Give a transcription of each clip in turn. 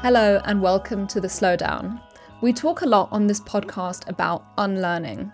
Hello and welcome to The Slowdown. We talk a lot on this podcast about unlearning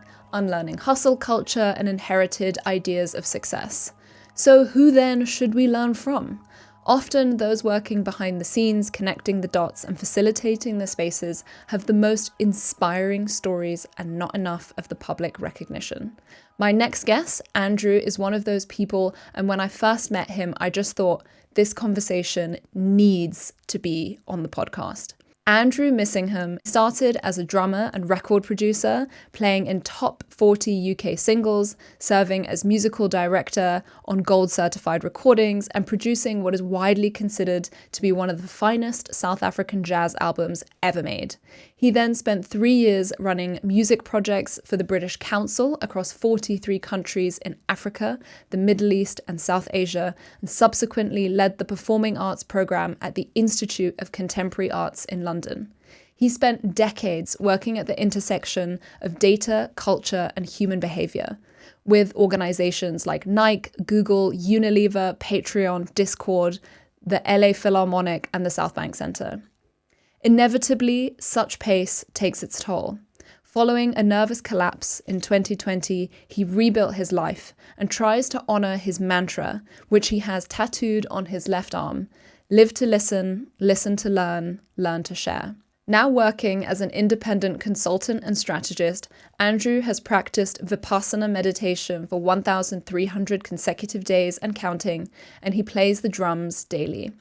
hustle culture and inherited ideas of success. So who then should we learn from? Often those working behind the scenes, connecting the dots and facilitating the spaces have the most inspiring stories and not enough of the public recognition. My next guest, Andrew, is one of those people, and when I first met him, I just thought this conversation needs to be on the podcast. Andrew Missingham started as a drummer and record producer, playing in top 40 UK singles, serving as musical director on gold certified recordings, and producing what is widely considered to be one of the finest South African jazz albums ever made. He then spent 3 years running music projects for the British Council across 43 countries in Africa, the Middle East and South Asia, and subsequently led the performing arts program at the Institute of Contemporary Arts in London. He spent decades working at the intersection of data, culture, and human behavior, with organizations like Nike, Google, Unilever, Patreon, Discord, the LA Philharmonic, and the South Bank Center. Inevitably, such pace takes its toll. Following a nervous collapse in 2020, he rebuilt his life and tries to honor his mantra, which he has tattooed on his left arm: live to listen, listen to learn, learn to share. Now working as an independent consultant and strategist, Andrew has practiced vipassana meditation for 1,300 consecutive days and counting, and he plays the drums daily.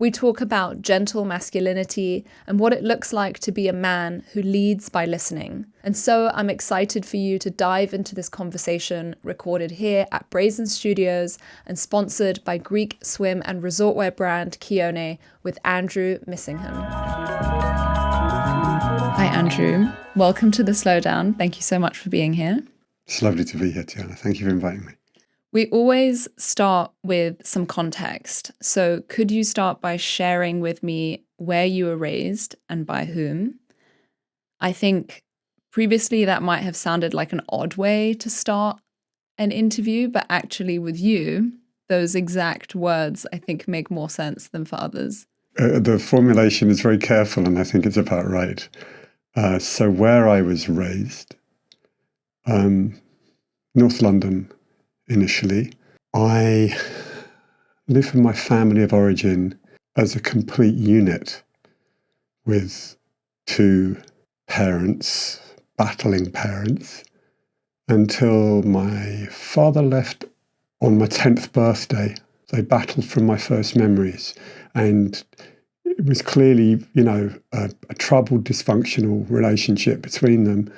We talk about gentle masculinity and what it looks like to be a man who leads by listening. And so I'm excited for you to dive into this conversation, recorded here at Brazen Studios and sponsored by Greek swim and resort wear brand Kione, with Andrew Missingham. Hi, Andrew. Welcome to The Slowdown. Thank you so much for being here. It's lovely to be here, Tiana. Thank you for inviting me. We always start with some context. So could you start by sharing with me where you were raised and by whom? I think previously that might have sounded like an odd way to start an interview, but actually with you, those exact words I think make more sense than for others. The formulation is very careful and I think it's about right. So where I was raised, North London initially, I lived with my family of origin as a complete unit with two parents, battling parents, until my father left on my 10th birthday. They battled from my first memories, and it was clearly, a troubled, dysfunctional relationship between them.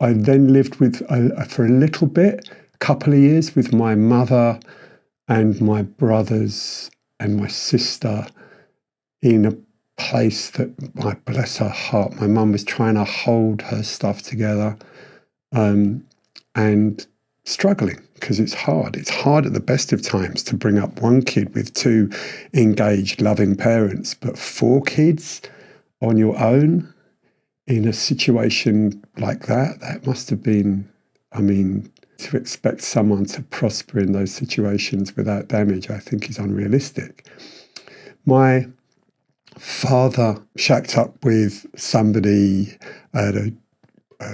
I then lived with, for a little bit, a couple of years, with my mother and my brothers and my sister in a place that, bless her heart, my mum was trying to hold her stuff together and struggling, because it's hard. It's hard at the best of times to bring up one kid with two engaged, loving parents, but four kids on your own in a situation like that must have been, to expect someone to prosper in those situations without damage, I think is unrealistic. My father shacked up with somebody at a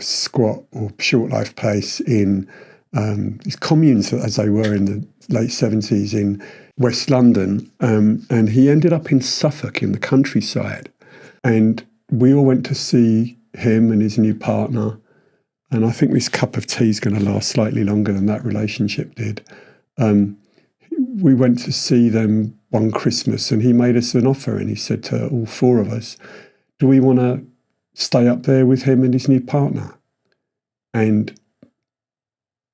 squat or short life place in these communes, as they were in the late 70s, in West London, and he ended up in Suffolk in the countryside, and we all went to see him and his new partner, and I think this cup of tea is going to last slightly longer than that relationship did. We went to see them one Christmas, and he made us an offer, and he said to all four of us, do we want to stay up there with him and his new partner? And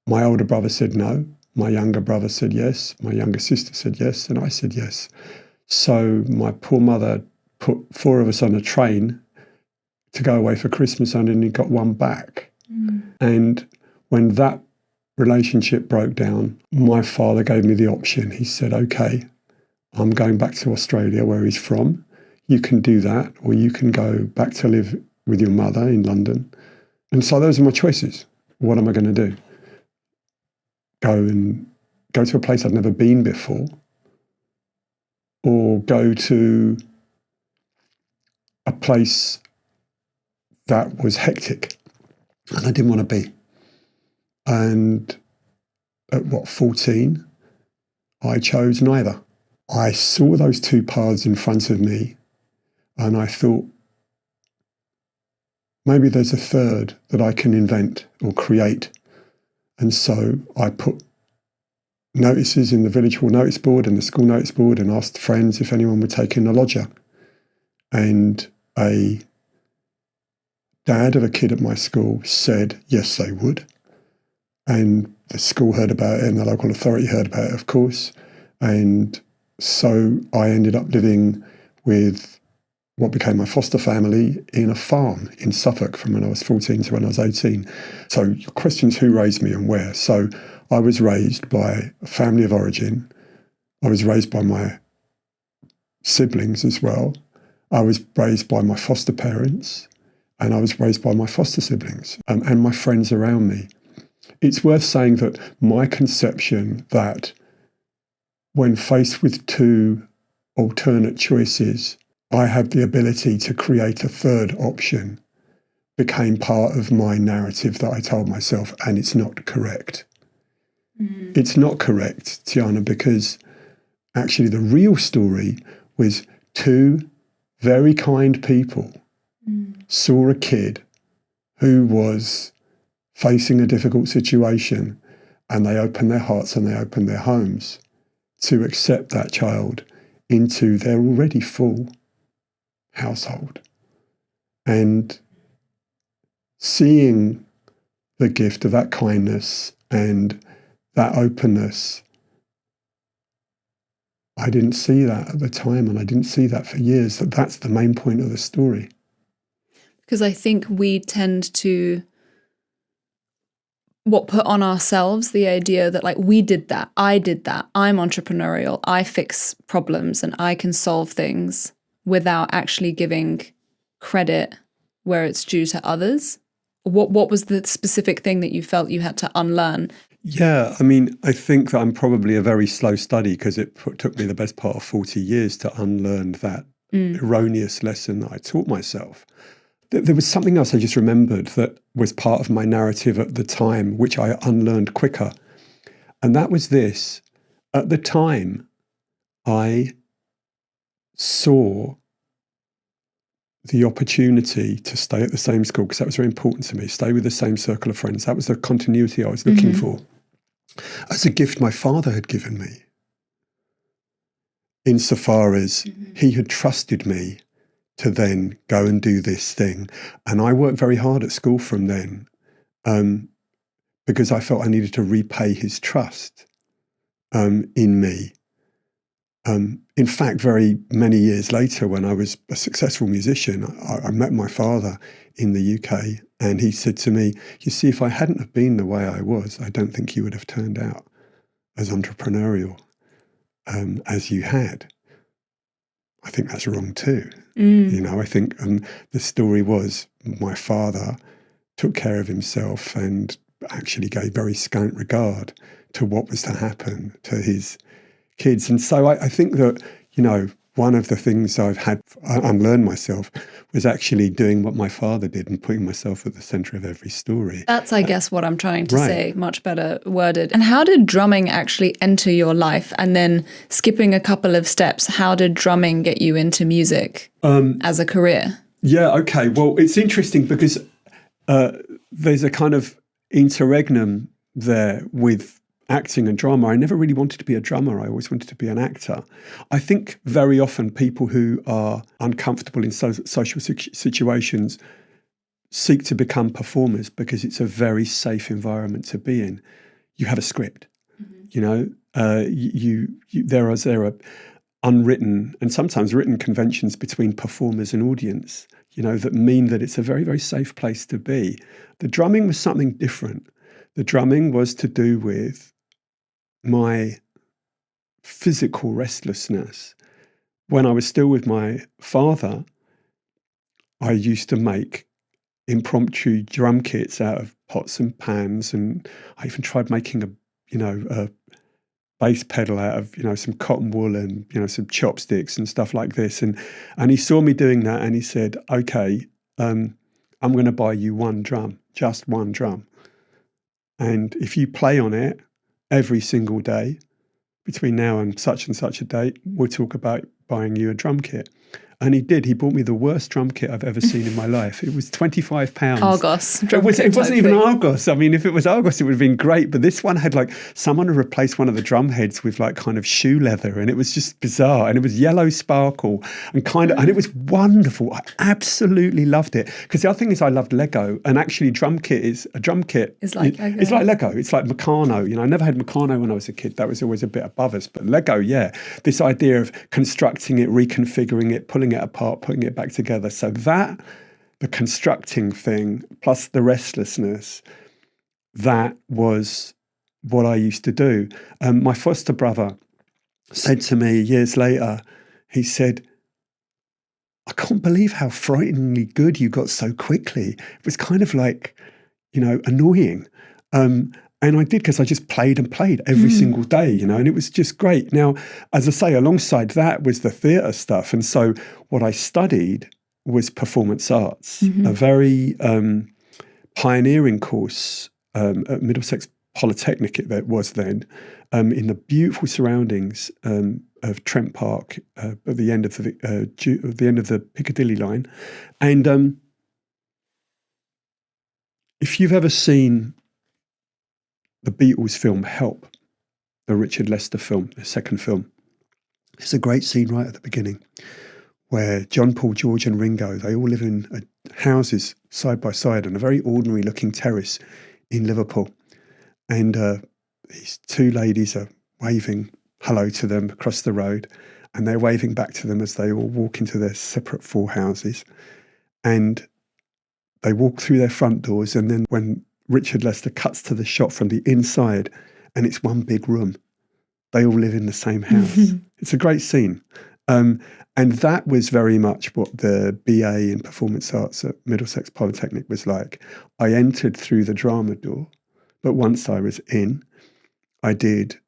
my older brother said no, my younger brother said yes, my younger sister said yes, and I said yes. So my poor mother put four of us on a train to go away for Christmas, and only got one back. And when that relationship broke down, my father gave me the option. He said, okay, I'm going back to Australia, where he's from. You can do that, or you can go back to live with your mother in London. And so those are my choices. What am I going to do? Go to a place I'd never been before, or go to a place that was hectic, and I didn't want to be. And at 14, I chose neither. I saw those two paths in front of me, and I thought, maybe there's a third that I can invent or create. And so I put notices in the village hall notice board and the school notice board and asked friends if anyone would take in a lodger. And a dad of a kid at my school said, yes, they would. And the school heard about it and the local authority heard about it, of course. And so I ended up living with what became my foster family in a farm in Suffolk from when I was 14 to when I was 18. So your question is who raised me and where. So I was raised by a family of origin. I was raised by my siblings as well. I was raised by my foster parents, and I was raised by my foster siblings and my friends around me. It's worth saying that my conception that when faced with two alternate choices, I have the ability to create a third option became part of my narrative that I told myself, and it's not correct. Mm. It's not correct, Tiana, because actually the real story was two very kind people saw a kid who was facing a difficult situation, and they opened their hearts and they opened their homes to accept that child into their already full household. And seeing the gift of that kindness and that openness, I didn't see that at the time, and I didn't see that for years. That's the main point of the story. Because I think we tend to put on ourselves the idea that like we did that, I'm entrepreneurial, I fix problems and I can solve things, without actually giving credit where it's due to others. What was the specific thing that you felt you had to unlearn? Yeah, I mean, I think that I'm probably a very slow study, because it took me the best part of 40 years to unlearn that erroneous lesson that I taught myself. There was something else I just remembered that was part of my narrative at the time, which I unlearned quicker. And that was this. At the time, I saw the opportunity to stay at the same school, because that was very important to me, stay with the same circle of friends. That was the continuity I was looking for, as a gift my father had given me, insofar as he had trusted me to then go and do this thing. And I worked very hard at school from then, because I felt I needed to repay his trust in me. In fact, very many years later, when I was a successful musician, I met my father in the UK, and he said to me, you see, if I hadn't have been the way I was, I don't think you would have turned out as entrepreneurial as you had. I think that's wrong too. You know, I think the story was my father took care of himself and actually gave very scant regard to what was to happen to his kids. And so I think that, you know, one of the things I've had unlearn myself was actually doing what my father did and putting myself at the center of every story. That's, I guess, what I'm trying to say, much better worded. And how did drumming actually enter your life? And then skipping a couple of steps, how did drumming get you into music as a career? Yeah, okay. Well, it's interesting because there's a kind of interregnum there with acting and drama. I never really wanted to be a drummer. I always wanted to be an actor. I think very often people who are uncomfortable in social situations seek to become performers because it's a very safe environment to be in. You have a script, you know, there are unwritten and sometimes written conventions between performers and audience, you know, that mean that it's a very, very safe place to be. The drumming was something different. The drumming was to do with my physical restlessness. When I was still with my father, I used to make impromptu drum kits out of pots and pans, and I even tried making a bass pedal out of, some cotton wool and, some chopsticks and stuff like this. And he saw me doing that and he said, okay, I'm going to buy you one drum, just one drum. And if you play on it every single day between now and such a date, we'll talk about buying you a drum kit. And he did. He bought me the worst drum kit I've ever seen in my life. It was £25. Argos. It wasn't even Argos. I mean, if it was Argos, it would have been great. But this one had someone had replaced one of the drum heads with kind of shoe leather. And it was just bizarre. And it was yellow sparkle and it was wonderful. I absolutely loved it. Because the other thing is I loved Lego. And actually a drum kit is like Lego. It's like Lego. It's like Meccano. I never had Meccano when I was a kid. That was always a bit above us. But Lego, yeah. This idea of constructing it, reconfiguring it, pulling it apart, putting it back together. So that, the constructing thing, plus the restlessness, that was what I used to do. My foster brother said to me years later, he said, I can't believe how frighteningly good you got so quickly. It was kind of annoying. And I did, because I just played every single day, and it was just great. Now, as I say, alongside that was the theatre stuff. And so what I studied was performance arts, a very pioneering course at Middlesex Polytechnic, it was then, in the beautiful surroundings of Trent Park at the end of the Piccadilly line. And if you've ever seen the Beatles film Help, the Richard Lester film, the second film, there's a great scene right at the beginning where John, Paul, George and Ringo, they all live in houses side by side on a very ordinary looking terrace in Liverpool. And these two ladies are waving hello to them across the road, and they're waving back to them as they all walk into their separate four houses. And they walk through their front doors, and then when Richard Lester cuts to the shot from the inside, and it's one big room. They all live in the same house. It's a great scene. And that was very much what the BA in Performance Arts at Middlesex Polytechnic was like. I entered through the drama door, but once I was in, I did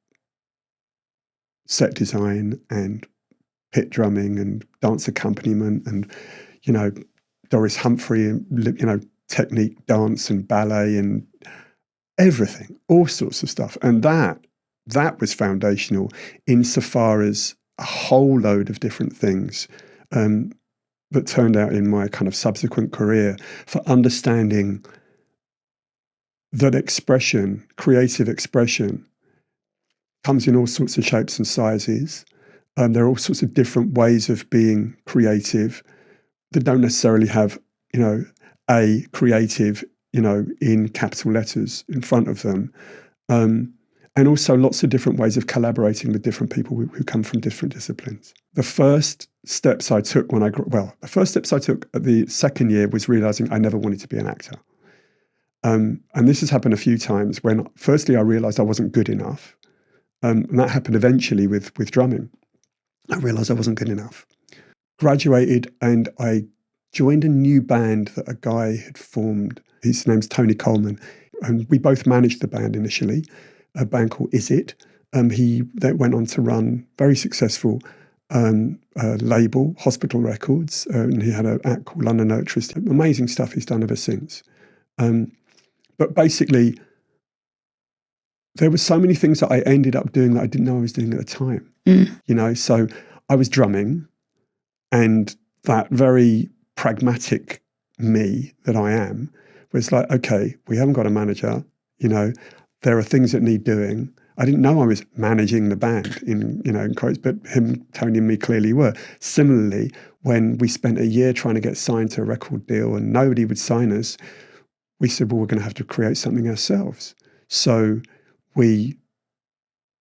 set design and pit drumming and dance accompaniment and, Doris Humphrey and, technique, dance and ballet and everything, all sorts of stuff. And that was foundational insofar as a whole load of different things that turned out in my kind of subsequent career for understanding that expression, creative expression, comes in all sorts of shapes and sizes. There are all sorts of different ways of being creative that don't necessarily have, a creative, in capital letters in front of them. And also lots of different ways of collaborating with different people who come from different disciplines. The first steps I took at the second year was realizing I never wanted to be an actor. And this has happened a few times when, firstly, I realized I wasn't good enough. And that happened eventually with drumming. I realized I wasn't good enough. Graduated and I joined a new band that a guy had formed. His name's Tony Coleman. And we both managed the band initially, a band called Is It. He then went on to run very successful label, Hospital Records, and he had an act called London Electricity. Amazing stuff he's done ever since. But basically, there were so many things that I ended up doing that I didn't know I was doing at the time. So I was drumming, and that very pragmatic me that I am was like, okay, we haven't got a manager, there are things that need doing. I didn't know I was managing the band in quotes, but him, Tony and me clearly were. Similarly, when we spent a year trying to get signed to a record deal and nobody would sign us, we said, well, we're going to have to create something ourselves. So we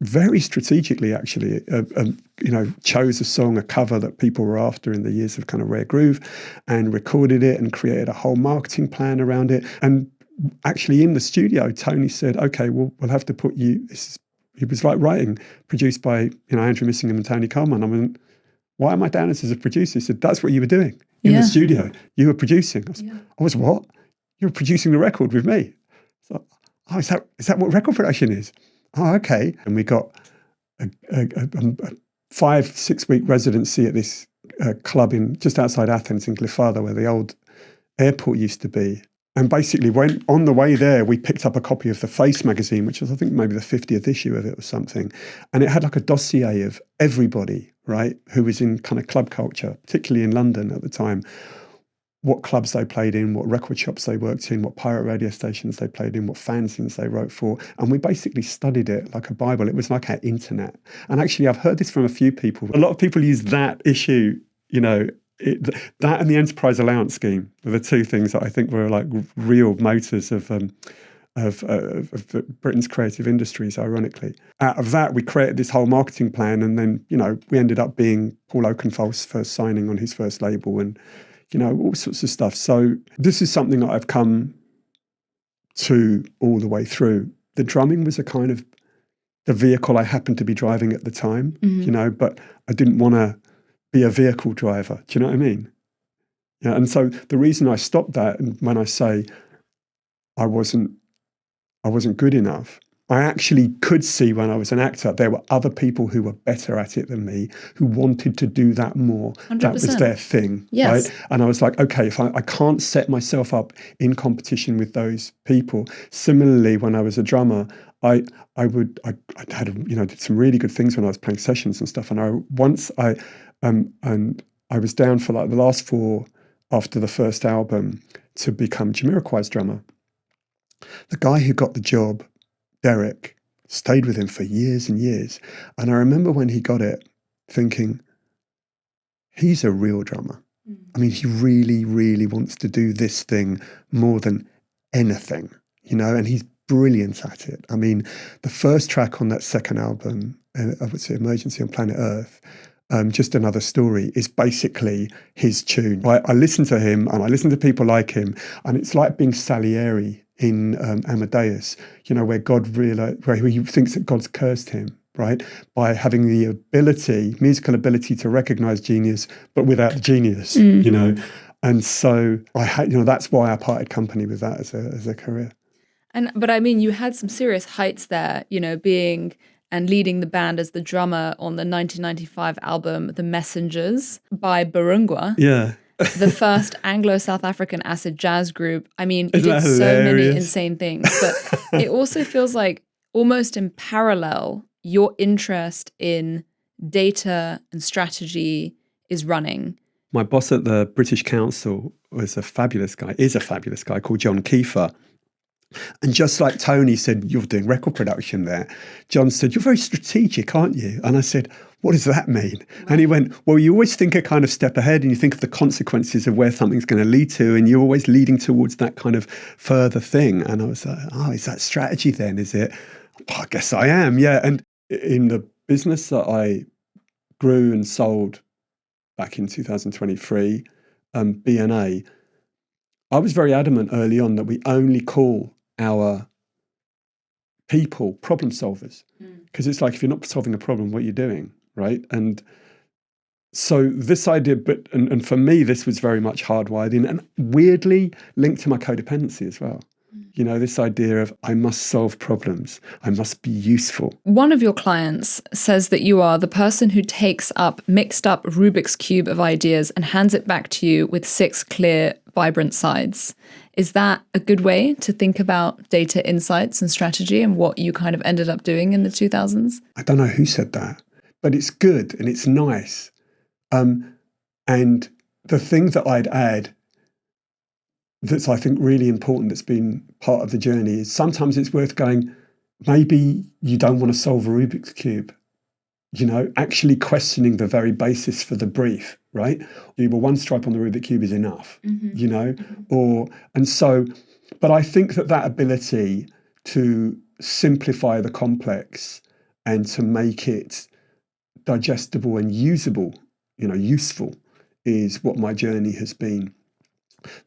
very strategically, actually, chose a song, a cover that people were after in the years of kind of Rare Groove, and recorded it and created a whole marketing plan around it. And actually in the studio, Tony said, okay, well, we'll have to put you, he was like writing, produced by, Andrew Missingham and Tony Coleman. I went, why am I down as a producer? He said, that's what you were doing in the studio. You were producing. I was what? You were producing the record with me. So, is that what record production is? Oh, okay. And we got a 5-6 week residency at this club in just outside Athens in Glyfada, where the old airport used to be. And basically, when on the way there, we picked up a copy of The Face magazine, which was, I think, maybe the 50th issue of it or something. And it had like a dossier of everybody, right, who was in kind of club culture, particularly in London at the time, what clubs they played in, what record shops they worked in, what pirate radio stations they played in, what fanzines they wrote for. And we basically studied it like a Bible. It was like our internet. And actually, I've heard this from a few people. A lot of people use that issue, that and the enterprise allowance scheme were the two things that I think were like real motors of Britain's creative industries, ironically. Out of that, we created this whole marketing plan, and then, we ended up being Paul Oakenfold's first signing on his first label, and, all sorts of stuff. So this is something that I've come to all the way through. The drumming was a kind of the vehicle I happened to be driving at the time, but I didn't want to be a vehicle driver. Do you know what I mean? Yeah. And so the reason I stopped that, and when I say I wasn't good enough, I actually could see when I was an actor, there were other people who were better at it than me, who wanted to do that more. 100%. That was their thing, yes. Right? And I was like, okay, if I can't set myself up in competition with those people. Similarly, when I was a drummer, I did some really good things when I was playing sessions and stuff. And I was down for like the last 4 after the first album to become Jamiroquai's drummer. The guy who got the job, Derek, stayed with him for years and years. And I remember when he got it thinking, he's a real drummer. I mean, he really, really wants to do this thing more than anything, and he's brilliant at it. I mean, the first track on that second album, I would say Emergency on Planet Earth, Just Another Story, is basically his tune. I listen to him and I listen to people like him, and it's like being Salieri in Amadeus, where he thinks that God's cursed him, right, by having the musical ability to recognize genius, but without the genius, And so I had, that's why I parted company with that as a career. But I mean, you had some serious heights there, being and leading the band as the drummer on the 1995 album The Messengers by Barungwa. Yeah. The first Anglo-South African acid jazz group. I mean, you did so many insane things, but it also feels like almost in parallel, your interest in data and strategy is running. My boss at the British Council is a fabulous guy called John Kiefer. And just like Tony said, you're doing record production there, John said, you're very strategic, aren't you? And I said, what does that mean? Right. And he went, well, you always think a kind of step ahead, and you think of the consequences of where something's going to lead to, and you're always leading towards that kind of further thing. And I was like, oh, is that strategy then? Is it? Well, I guess I am, yeah. And in the business that I grew and sold back in 2023, B&A, I was very adamant early on that we only call our people problem solvers, because it's like, if you're not solving a problem, what are you doing, right? And so this idea, and for me, this was very much hardwired in, and weirdly linked to my codependency as well. This idea of I must solve problems, I must be useful. One of your clients says that you are the person who takes up mixed up Rubik's Cube of ideas and hands it back to you with 6 clear, vibrant sides. Is that a good way to think about data insights and strategy and what you kind of ended up doing in the 2000s? I don't know who said that, but it's good and it's nice. And the thing that I'd add that's, I think, really important, that's been part of the journey, is sometimes it's worth going, maybe you don't want to solve a Rubik's Cube, actually questioning the very basis for the brief, right? Well, one stripe on the Rubik's Cube is enough, but I think that ability to simplify the complex and to make it digestible and usable, useful, is what my journey has been.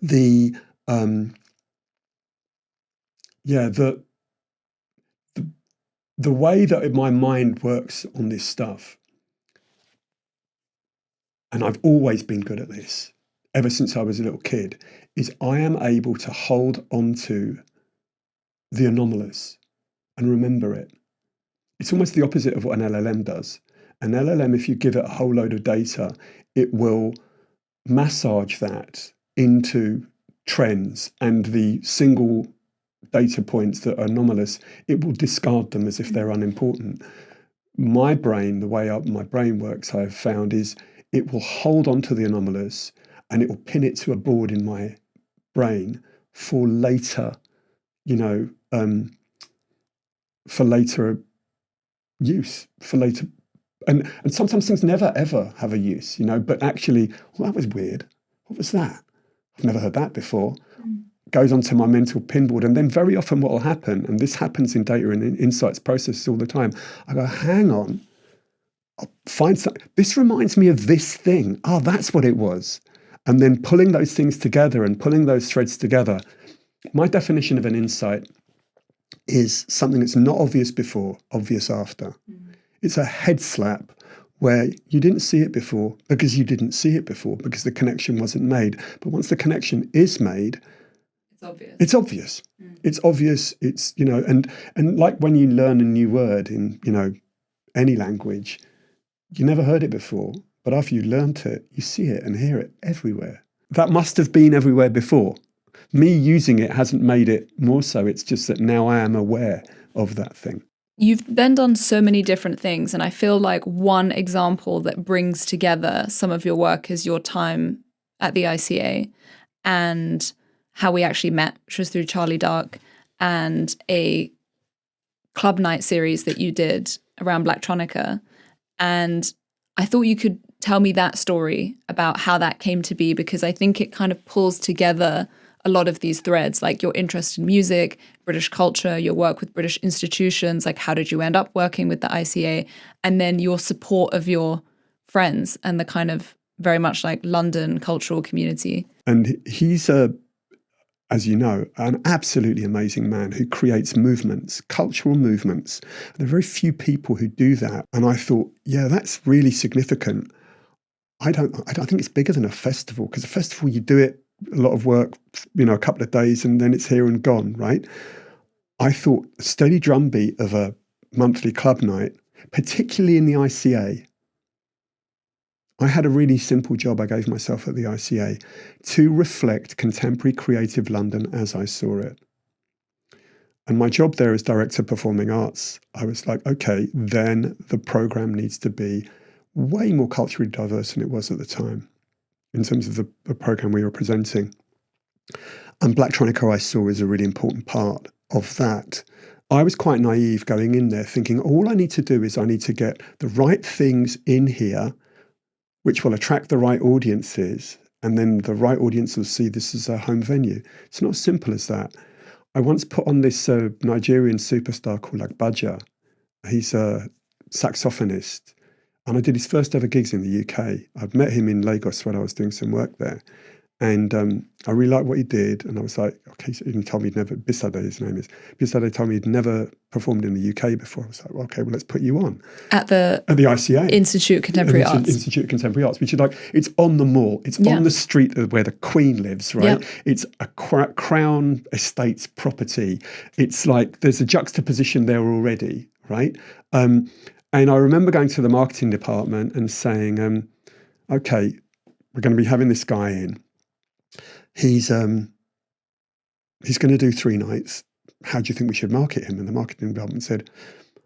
The way that my mind works on this stuff, and I've always been good at this ever since I was a little kid, is I am able to hold onto the anomalous and remember it. It's almost the opposite of what an LLM does. An LLM, if you give it a whole load of data, it will massage that into trends, and the single data points that are anomalous, it will discard them as if they're unimportant. My brain, the way my brain works, I've found, is it will hold on to the anomalous and it will pin it to a board in my brain for later, for later use, for later. And sometimes things never, ever have a use, but actually, well, that was weird. What was that? I've never heard that before. Goes onto my mental pinboard. And then very often what will happen, and this happens in data and insights processes all the time, I go, hang on, I'll find something. This reminds me of this thing. Oh, that's what it was. And then pulling those things together and pulling those threads together. My definition of an insight is something that's not obvious before, obvious after. It's a head slap where you didn't see it before because you didn't see it before because the connection wasn't made. But once the connection is made, it's obvious. It's obvious. It's, and like when you learn a new word in, any language, you never heard it before, but after you learnt it, you see it and hear it everywhere. That must have been everywhere before. Me using it hasn't made it more so. It's just that now I am aware of that thing. You've then done so many different things, and I feel like one example that brings together some of your work is your time at the ICA and how we actually met, which was through Charlie Dark, and a club night series that you did around Blacktronica. And I thought you could tell me that story about how that came to be, because I think it kind of pulls together a lot of these threads, like your interest in music, British culture, your work with British institutions, like how did you end up working with the ICA, and then your support of your friends and the kind of very much like London cultural community. And he's as you know, an absolutely amazing man who creates movements, cultural movements. There are very few people who do that. And I thought, yeah, that's really significant. I don't think it's bigger than a festival, because a festival, you do it, a lot of work, a couple of days, and then it's here and gone, right? I thought a steady drumbeat of a monthly club night, particularly in the ICA. I had a really simple job I gave myself at the ICA to reflect contemporary creative London as I saw it. And my job there as Director of Performing Arts, I was like, okay, then the programme needs to be way more culturally diverse than it was at the time in terms of the programme we were presenting. And Blacktronica I saw is a really important part of that. I was quite naive going in there thinking all I need to do is I need to get the right things in here which will attract the right audiences, and then the right audience will see this as a home venue. It's not as simple as that. I once put on this Nigerian superstar called Agbaja. He's a saxophonist, and I did his first ever gigs in the UK. I'd met him in Lagos when I was doing some work there. And I really liked what he did. And I was like, okay, so he told me he'd never, Bisade his name is, Bisade told me he'd never performed in the UK before. I was like, well, okay, well, let's put you on. At the ICA. Institute of Contemporary Arts. Institute of Contemporary Arts, which is like, it's on the mall. It's on the street where the Queen lives, right? Yep. It's a Crown Estates property. It's like, there's a juxtaposition there already, right? And I remember going to the marketing department and saying, okay, we're going to be having this guy in. He's going to do 3 nights. How do you think we should market him? And the marketing department said,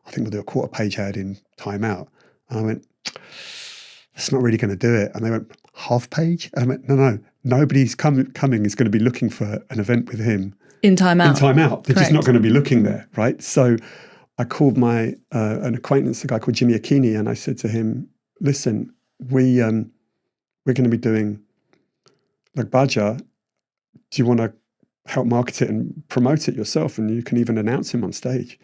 I think we'll do a 1/4-page ad in Time Out. And I went, that's not really going to do it. And they went, 1/2 page? And I went, no, nobody's coming is going to be looking for an event with him. In Time Out. In Time Out. They're just not going to be looking there, right? So I called my an acquaintance, a guy called Jimmy Akini, and I said to him, listen, we're going to be doing Agbaja. Do you want to help market it and promote it yourself? And you can even announce him on stage.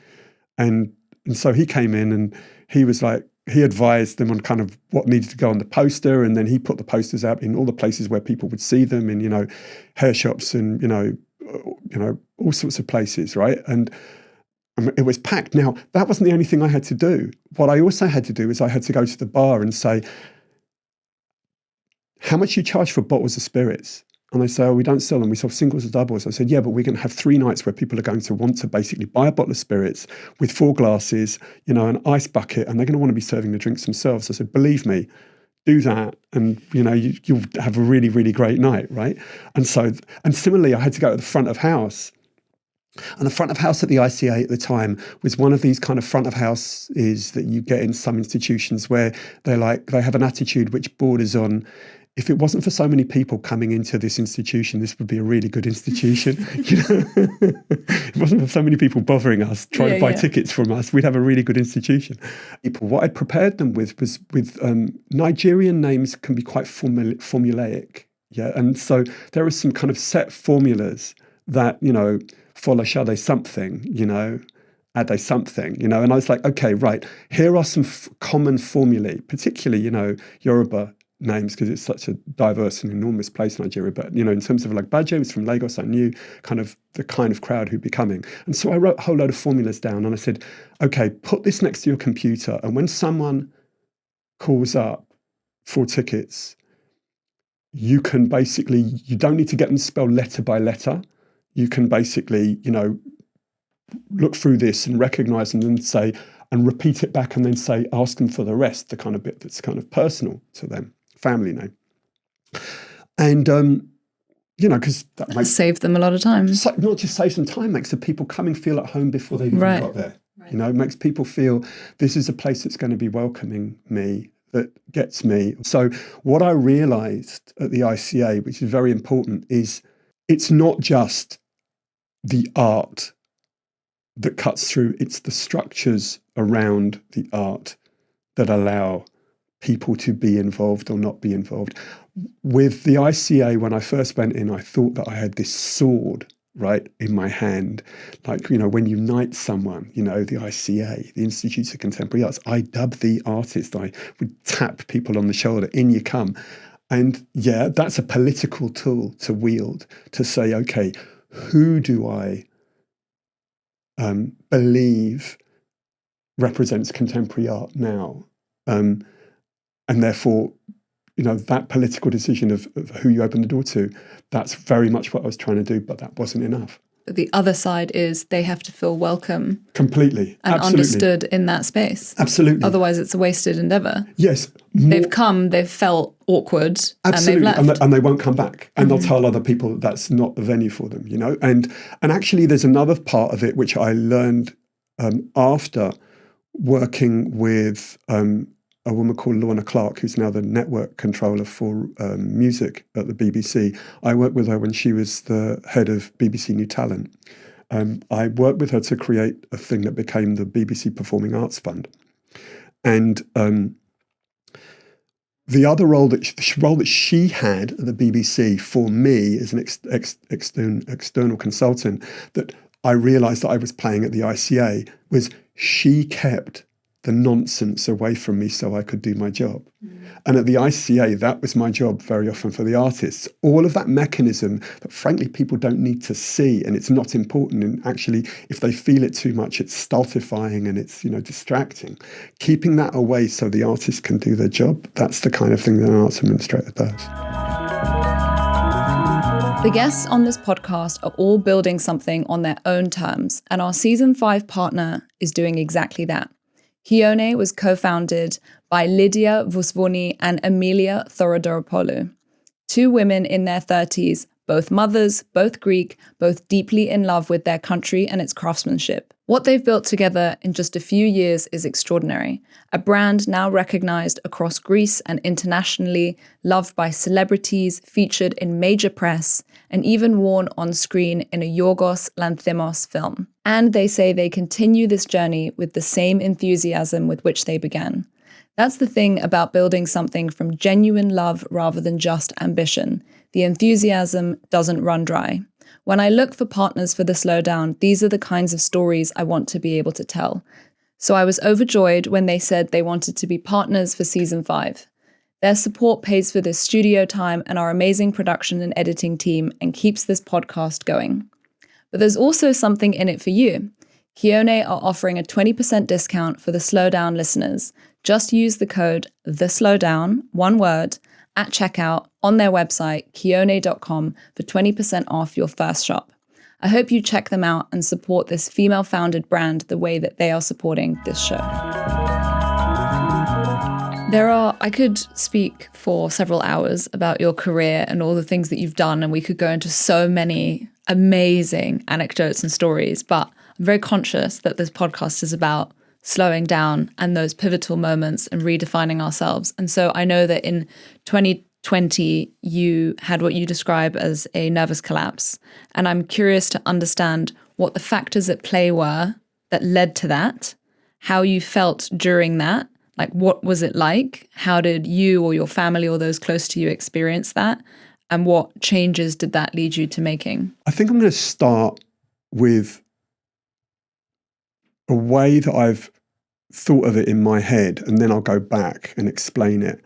And so he came in and he was like, he advised them on kind of what needed to go on the poster. And then he put the posters out in all the places where people would see them, in, hair shops and, all sorts of places, right? And it was packed. Now, that wasn't the only thing I had to do. What I also had to do is I had to go to the bar and say, how much you charge for bottles of spirits? And they say, oh, we don't sell them. We sell singles or doubles. I said, yeah, but we're going to have 3 nights where people are going to want to basically buy a bottle of spirits with 4 glasses, an ice bucket, and they're going to want to be serving the drinks themselves. I said, believe me, do that, and you'll have a really, really great night, right? And similarly, I had to go to the front of house. And the front of house at the ICA at the time was one of these kind of front of houses that you get in some institutions where they have an attitude which borders on, if it wasn't for so many people coming into this institution, this would be a really good institution. It wasn't for so many people bothering us, trying to buy tickets from us, we'd have a really good institution. What I'd prepared them with was Nigerian names can be quite formulaic. Yeah. And so there are some kind of set formulas that, follow Shade something, Ade something, and I was like, okay, right, here are some common formulae, particularly, Yoruba names, because it's such a diverse and enormous place, Nigeria. But, in terms of like Bajo was from Lagos, I knew the kind of crowd who'd be coming. And so I wrote a whole load of formulas down and I said, okay, put this next to your computer. And when someone calls up for tickets, you can basically, you don't need to get them spelled letter by letter. You can basically, look through this and recognize them and repeat it back and then say, ask them for the rest, the kind of bit that's kind of personal to them, family name. And, because that makes... Save them a lot of time. Not just saves them time, makes the people coming feel at home before they've even got there. Right. It makes people feel this is a place that's going to be welcoming me, that gets me. So what I realized at the ICA, which is very important, is it's not just the art that cuts through, it's the structures around the art that allow people to be involved or not be involved. With the ICA, when I first went in, I thought that I had this sword, right, in my hand. Like, when you knight someone, the ICA, the Institute of Contemporary Arts, I dub the artist, I would tap people on the shoulder, in you come. And yeah, that's a political tool to wield, to say, okay, who do I believe represents contemporary art now? And therefore, that political decision of who you open the door to, that's very much what I was trying to do, but that wasn't enough. But the other side is they have to feel welcome. Completely. And absolutely. Understood in that space. Absolutely. Otherwise, it's a wasted endeavour. Yes. They've come, they've felt awkward, absolutely. And they've left. And they won't come back. And they'll tell other people that's not the venue for them, And actually, there's another part of it which I learned after working with a woman called Lorna Clark, who's now the network controller for music at the BBC. I worked with her when she was the head of BBC New Talent. I worked with her to create a thing that became the BBC Performing Arts Fund. And the other role that she had at the BBC for me as an external consultant that I realised that I was playing at the ICA was she kept the nonsense away from me so I could do my job. And at the ICA, that was my job very often for the artists. All of that mechanism that frankly people don't need to see, and it's not important. And actually, if they feel it too much, it's stultifying and it's, distracting. Keeping that away so the artist can do their job, that's the kind of thing that an arts administrator does. The guests on this podcast are all building something on their own terms, and our season 5 partner is doing exactly that. Kione was co-founded by Lydia Vusvoni and Emilia Thorodoropoulou, 2 women in their 30s, both mothers, both Greek, both deeply in love with their country and its craftsmanship. What they've built together in just a few years is extraordinary. A brand now recognized across Greece and internationally, loved by celebrities, featured in major press, and even worn on screen in a Yorgos Lanthimos film. And they say they continue this journey with the same enthusiasm with which they began. That's the thing about building something from genuine love rather than just ambition. The enthusiasm doesn't run dry. When I look for partners for the Slowdown, these are the kinds of stories I want to be able to tell. So I was overjoyed when they said they wanted to be partners for season 5. Their support pays for this studio time and our amazing production and editing team and keeps this podcast going. But there's also something in it for you. Kione are offering a 20% discount for the Slowdown listeners. Just use the code TheSlowdown, one word, at checkout on their website, kione.com, for 20% off your first shop. I hope you check them out and support this female-founded brand the way that they are supporting this show. I could speak for several hours about your career and all the things that you've done, and we could go into so many amazing anecdotes and stories, but I'm very conscious that this podcast is about slowing down and those pivotal moments and redefining ourselves. And so I know that in 2020, you had what you describe as a nervous collapse. And I'm curious to understand what the factors at play were that led to that, how you felt during that. Like, what was it like? How did you or your family or those close to you experience that? And what changes did that lead you to making? I think I'm going to start with a way that I've thought of it in my head, and then I'll go back and explain it.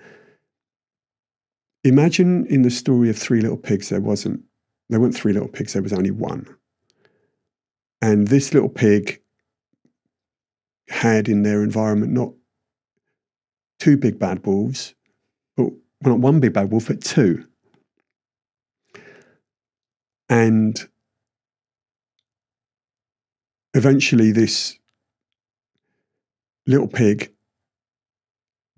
Imagine in the story of Three Little Pigs, there weren't three little pigs, there was only one. And this little pig had in their environment not two big bad wolves, but not one big bad wolf, but two. And eventually this little pig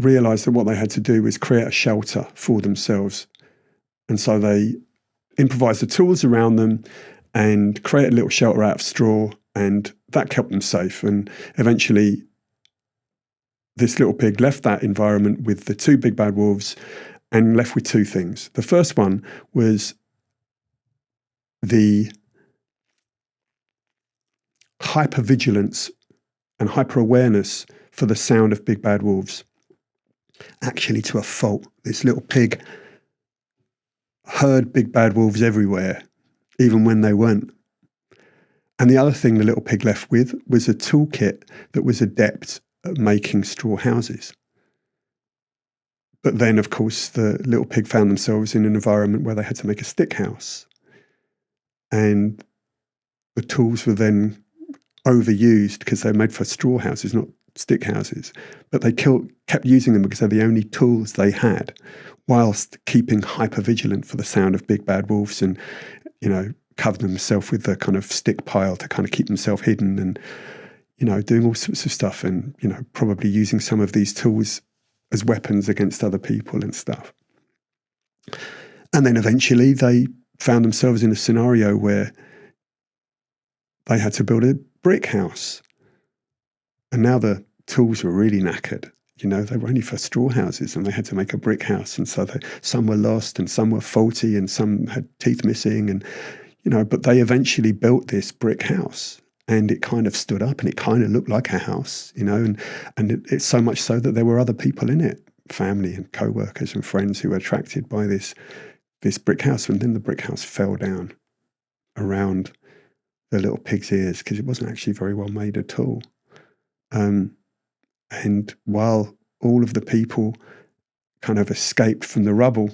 realized that what they had to do was create a shelter for themselves. And so they improvised the tools around them and created a little shelter out of straw, and that kept them safe. And eventually this little pig left that environment with the two big bad wolves and left with two things. The first one was the hypervigilance and hyper-awareness for the sound of big bad wolves. Actually, to a fault, this little pig heard big bad wolves everywhere, even when they weren't. And the other thing the little pig left with was a toolkit that was adept at making straw houses. But then, of course, the little pig found themselves in an environment where they had to make a stick house. And the tools were then overused because they're made for straw houses, not stick houses. But they kept using them because they're the only tools they had, whilst keeping hyper-vigilant for the sound of big bad wolves and, covering themselves with the kind of stick pile to kind of keep themselves hidden and, doing all sorts of stuff and, probably using some of these tools as weapons against other people and stuff. And then eventually they found themselves in a scenario where they had to build a brick house. And now the tools were really knackered. They were only for straw houses and they had to make a brick house. And so some were lost and some were faulty and some had teeth missing. And, but they eventually built this brick house and it kind of stood up and it kind of looked like a house, and it's so much so that there were other people in it, family and co-workers and friends who were attracted by this brick house. And then the brick house fell down around the little pig's ears because it wasn't actually very well made at all. And while all of the people kind of escaped from the rubble,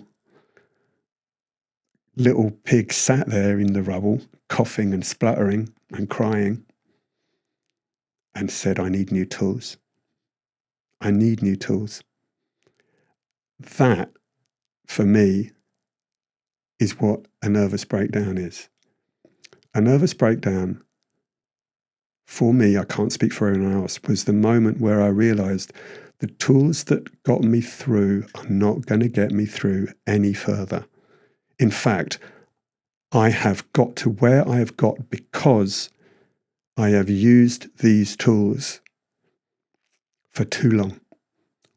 little pig sat there in the rubble, coughing and spluttering and crying, and said, "I need new tools. I need new tools." That, for me, is what a nervous breakdown is. A nervous breakdown, for me, I can't speak for anyone else, was the moment where I realized the tools that got me through are not going to get me through any further. In fact, I have got to where I have got because I have used these tools for too long,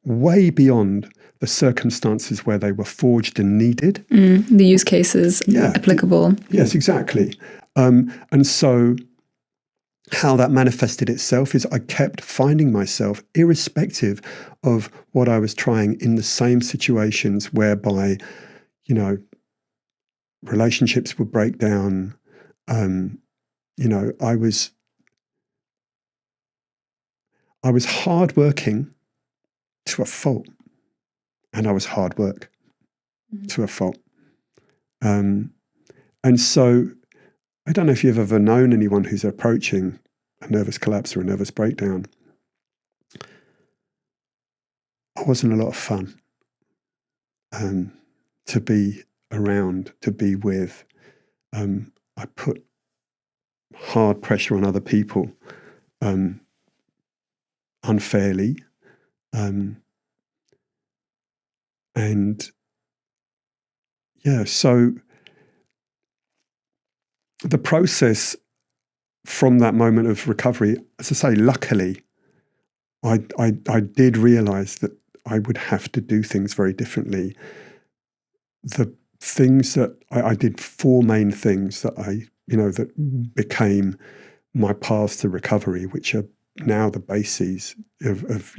way beyond the circumstances where they were forged and needed. The use cases applicable. Yes, exactly. And so how that manifested itself is I kept finding myself, irrespective of what I was trying, in the same situations whereby, relationships would break down. I was hardworking to a fault, and I was hard work to a fault. And so I don't know if you've ever known anyone who's approaching a nervous collapse or a nervous breakdown. I wasn't a lot of fun. to be around, to be with. I put hard pressure on other people unfairly. And yeah, so the process from that moment of recovery, as I say, luckily, I did realize that I would have to do things very differently. The things that I did, four main things that that became my paths to recovery, which are now the bases of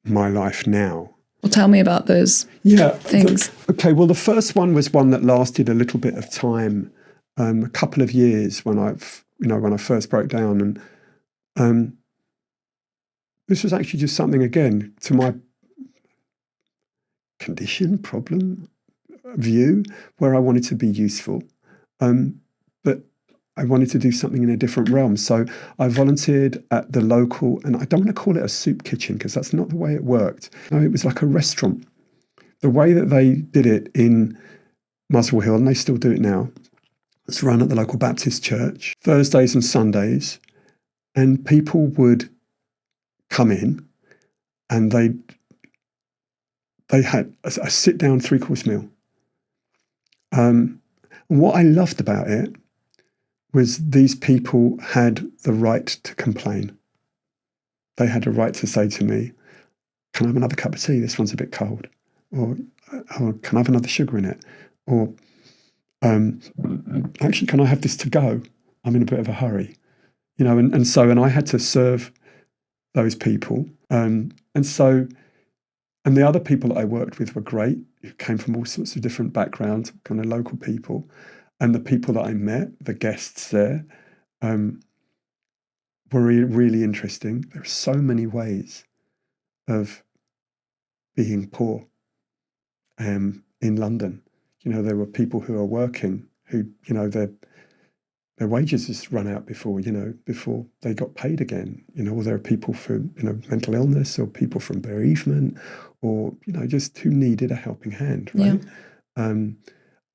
my life now. Well, tell me about those things. Well, the first one was one that lasted a little bit of time, a couple of years when I first broke down, and this was actually just something, again, to my condition, problem, view, where I wanted to be useful, but I wanted to do something in a different realm. So I volunteered at the local, and I don't want to call it a soup kitchen because that's not the way it worked. No, it was like a restaurant. The way that they did it in Muswell Hill, and they still do it now, it's run at the local Baptist church, Thursdays and Sundays, and people would come in and they had a sit-down three-course meal. And what I loved about it was these people had the right to complain. They had a right to say to me, "Can I have another cup of tea? This one's a bit cold." Or "Can I have another sugar in it?" Or "Actually, can I have this to go? I'm in a bit of a hurry." And I had to serve those people. And the other people that I worked with were great, who came from all sorts of different backgrounds, kind of local people. And the people that I met, the guests there, were really interesting. There are so many ways of being poor in London. There were people who are working who, their wages just run out before they got paid again. Or there are people from, mental illness, or people from bereavement, or, just who needed a helping hand, right? Yeah.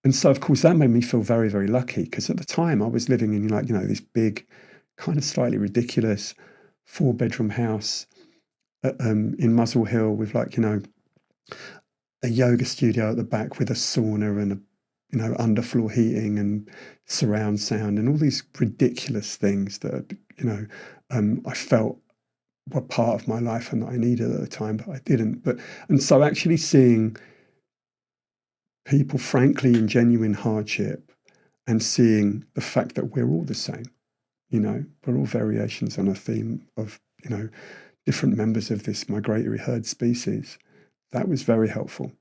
And so, of course, that made me feel very, very lucky, because at the time I was living in, this big, kind of slightly ridiculous 4-bedroom house in Muswell Hill with, a yoga studio at the back with a sauna and underfloor heating and surround sound and all these ridiculous things that, I felt were part of my life and that I needed at the time, but I didn't. And so actually seeing people, frankly, in genuine hardship, and seeing the fact that we're all the same, we're all variations on a theme of, different members of this migratory herd species, that was very helpful.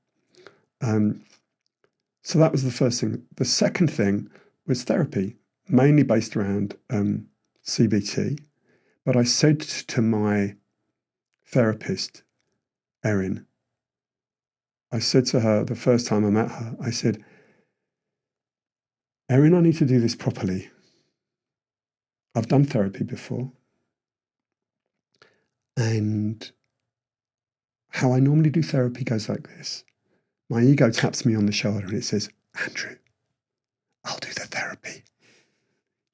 So that was the first thing. The second thing was therapy, mainly based around CBT. But I said to my therapist, Erin, I said to her the first time I met her, I said, "Erin, I need to do this properly. I've done therapy before. And how I normally do therapy goes like this. My ego taps me on the shoulder and it says, 'Andrew, I'll do the therapy.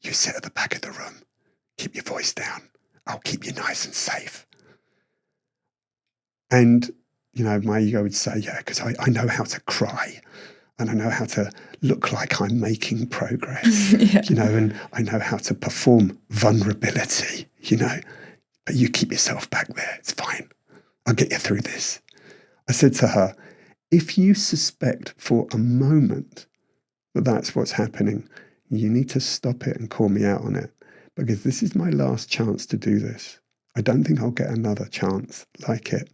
You sit at the back of the room. Keep your voice down. I'll keep you nice and safe.'" And, my ego would say, "Yeah, because I know how to cry. And I know how to look like I'm making progress, and I know how to perform vulnerability, but you keep yourself back there. It's fine. I'll get you through this." I said to her, if you suspect for a moment that that's what's happening, you need to stop it and call me out on it, because this is my last chance to do this. I don't think I'll get another chance like it.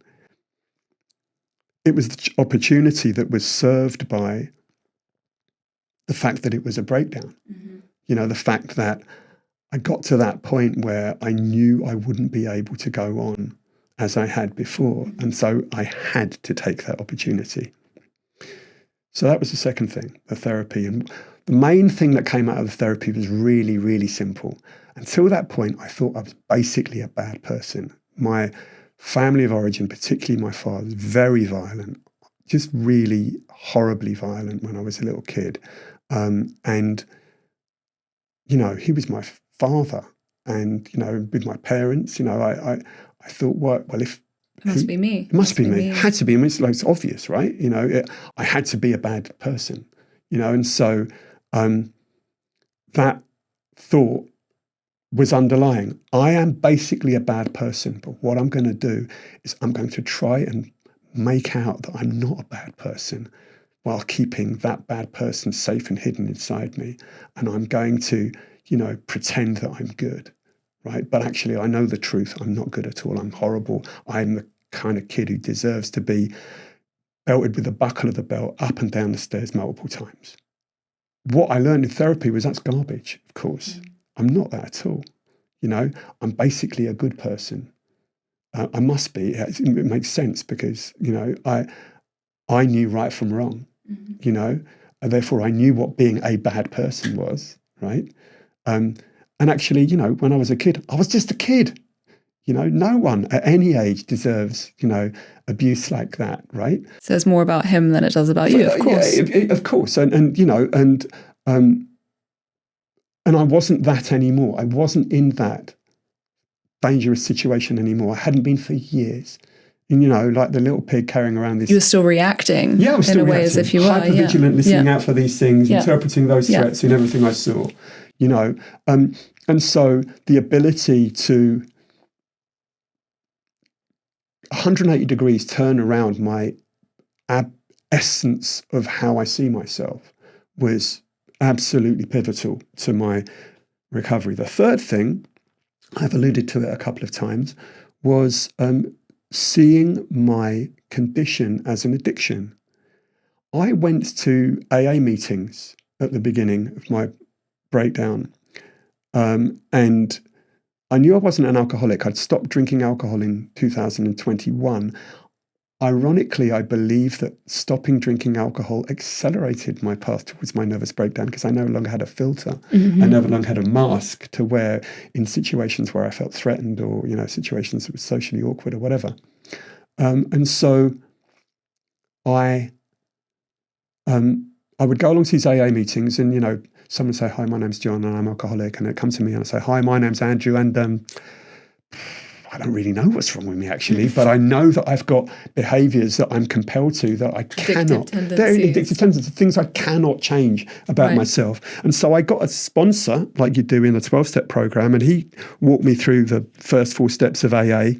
It was the opportunity that was served by the fact that it was a breakdown. Mm-hmm. The fact that I got to that point where I knew I wouldn't be able to go on as I had before. Mm-hmm. And so I had to take that opportunity. So that was the second thing, the therapy. And the main thing that came out of the therapy was really, really simple. Until that point, I thought I was basically a bad person. My family of origin, particularly my father, was very violent, just really horribly violent when I was a little kid. And, he was my father. And, with my parents, I thought, well, if It must be me. it must be me. It had to be. I mean, it's obvious, right? I had to be a bad person, and so that thought was underlying. I am basically a bad person, but what I'm going to do is I'm going to try and make out that I'm not a bad person while keeping that bad person safe and hidden inside me. And I'm going to, pretend that I'm good, right? But actually, I know the truth. I'm not good at all. I'm horrible. I'm the kind of kid who deserves to be belted with the buckle of the belt up and down the stairs multiple times. What I learned in therapy was that's garbage, of course. I'm not that at all. I'm basically a good person. I must be. It makes sense because, I knew right from wrong, and therefore I knew what being a bad person was, right? And actually, when I was a kid, I was just a kid. No one at any age deserves, abuse like that, right? Says more about him than it does about you, of course. Yeah, of course. And I wasn't that anymore. I wasn't in that dangerous situation anymore. I hadn't been for years. And, like the little pig carrying around this. You were still reacting. Yeah, I was still in a reacting. way as if you were. Hyper-vigilant, listening out for these things, interpreting those threats in everything I saw. And so the ability to 180 degrees turn around my essence of how I see myself was absolutely pivotal to my recovery. The third thing, I've alluded to it a couple of times, was seeing my condition as an addiction. I went to AA meetings at the beginning of my breakdown, and I knew I wasn't an alcoholic. I'd stopped drinking alcohol in 2021. Ironically, I believe that stopping drinking alcohol accelerated my path towards my nervous breakdown because I no longer had a filter. I no longer had a mask to wear in situations where I felt threatened or, situations that were socially awkward or whatever. And so I would go along to these AA meetings and, someone would say, hi, my name's John and I'm alcoholic. And they'd come to me and I'd say, hi, my name's Andrew. And I don't really know what's wrong with me, actually, but I know that I've got behaviours that I'm compelled to that I cannot. They're addictive tendencies, things I cannot change about myself. And so I got a sponsor, like you do in the 12-step program, and he walked me through the first 4 steps of AA,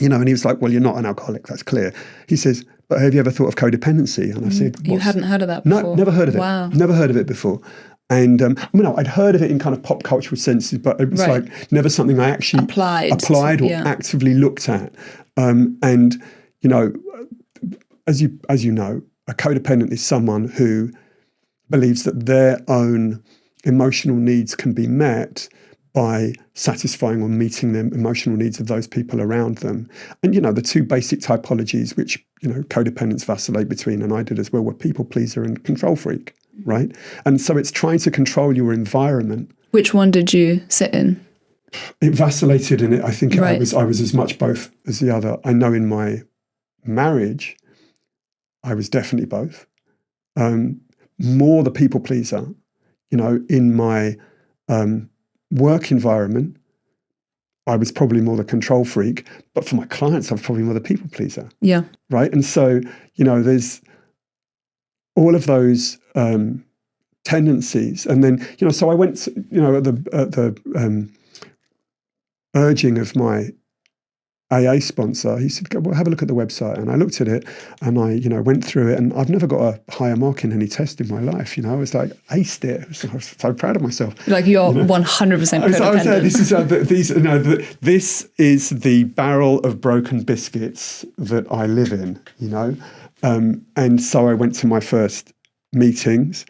and he was like, well, you're not an alcoholic, that's clear. He says, but have you ever thought of codependency? And I said, you hadn't heard of that before? No, never heard of it. Wow. Never heard of it before. And I'd heard of it in kind of pop cultural senses, but it was like never something I actually applied or actively looked at. And as you know, a codependent is someone who believes that their own emotional needs can be met by satisfying or meeting the emotional needs of those people around them. And, the 2 basic typologies, which, codependents vacillate between, and I did as well, were people pleaser and control freak, right? And so it's trying to control your environment. Which one did you sit in? It vacillated in it. I think I was as much both as the other. I know in my marriage, I was definitely both. More the people pleaser, in my work environment, I was probably more the control freak, but for my clients, I was probably more the people pleaser. Yeah. Right. And so, there's all of those tendencies. And then, so I went, at the urging of my AA sponsor, he said, well, have a look at the website. And I looked at it and I, went through it, and I've never got a higher mark in any test in my life. I was like, aced it. I was so proud of myself. Like you're 100% codependent. This is the barrel of broken biscuits that I live in, and so I went to my first meetings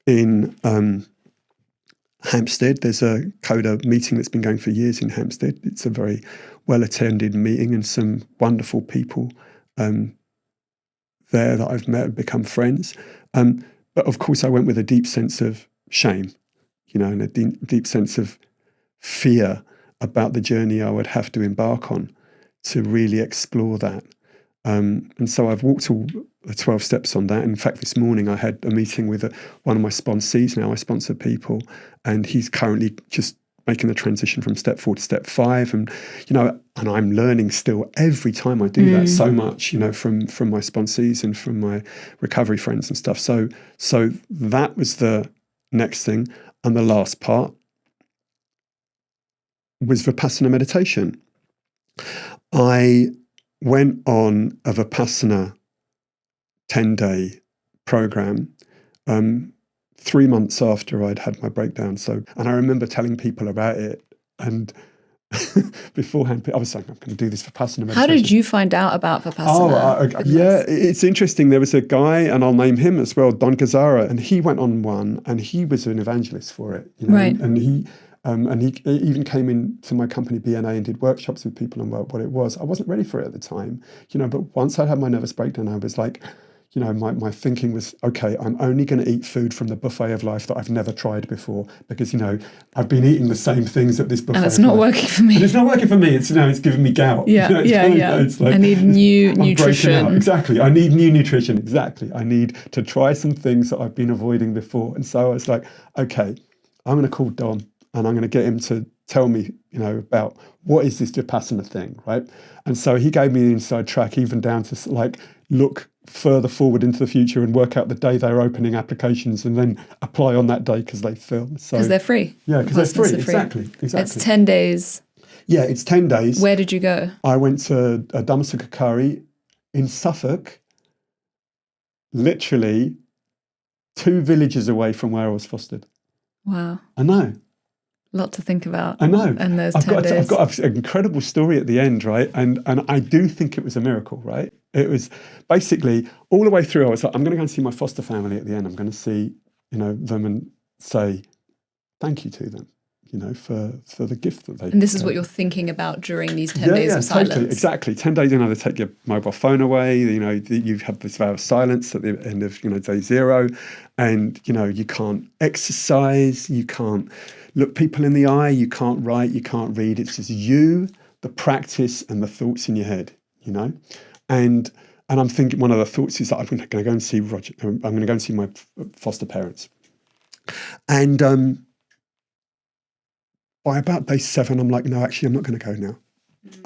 in Hampstead. There's a CODA meeting that's been going for years in Hampstead. It's a very well-attended meeting and some wonderful people there that I've met and become friends. But of course, I went with a deep sense of shame, and a deep sense of fear about the journey I would have to embark on to really explore that. And so I've walked all the 12 steps on that. In fact, this morning I had a meeting with one of my sponsees. Now I sponsor people, and he's currently just making the transition from step 4 to step 5. And, and I'm learning still every time I do that so much, from my sponsees and from my recovery friends and stuff. So that was the next thing. And the last part was vipassana meditation. I went on a vipassana 10-day program 3 months after I'd had my breakdown. And I remember telling people about it, and beforehand I was saying, I'm going to do this vipassana meditation. How did you find out about vipassana? It's interesting. There was a guy, and I'll name him as well, Don Gazzara, and he went on one, and he was an evangelist for it. Right. And he even came into my company BNA and did workshops with people on what it was. I wasn't ready for it at the time, but once I had my nervous breakdown, I was like, my thinking was, okay, I'm only going to eat food from the buffet of life that I've never tried before, because, I've been eating the same things at this buffet. And it's not working for me. And it's not working for me. It's, it's giving me gout. Yeah, It's like, I need new nutrition. Exactly. I need new nutrition. Exactly. I need to try some things that I've been avoiding before. And so I was like, okay, I'm going to call Don, and I'm going to get him to tell me, about what is this vipassana thing, right? And so he gave me the inside track, even down to look further forward into the future and work out the day they're opening applications, and then apply on that day because they fill. Because they're free. Yeah, because they're free. Exactly. It's 10 days. Yeah, it's 10 days. Where did you go? I went to Dhammasukakari in Suffolk, literally 2 villages away from where I was fostered. Wow. I know. A lot to think about. I know. And those 10 days. I've got an incredible story at the end, right? And I do think it was a miracle, right? It was basically all the way through. I was like, I'm going to go and see my foster family at the end. I'm going to see, them and say thank you to them, for the gift that they. And this is what you're thinking about during these 10 days of silence. Totally, exactly. 10 days, they take your mobile phone away. You have this vow of silence at the end of day 0, and you can't exercise, you can't look people in the eye, you can't write, you can't read. It's just you, the practice, and the thoughts in your head. And I'm thinking, one of the thoughts is that I'm going to go and see Roger. I'm going to go and see my foster parents. And by about day 7, I'm like, no, actually, I'm not going to go now.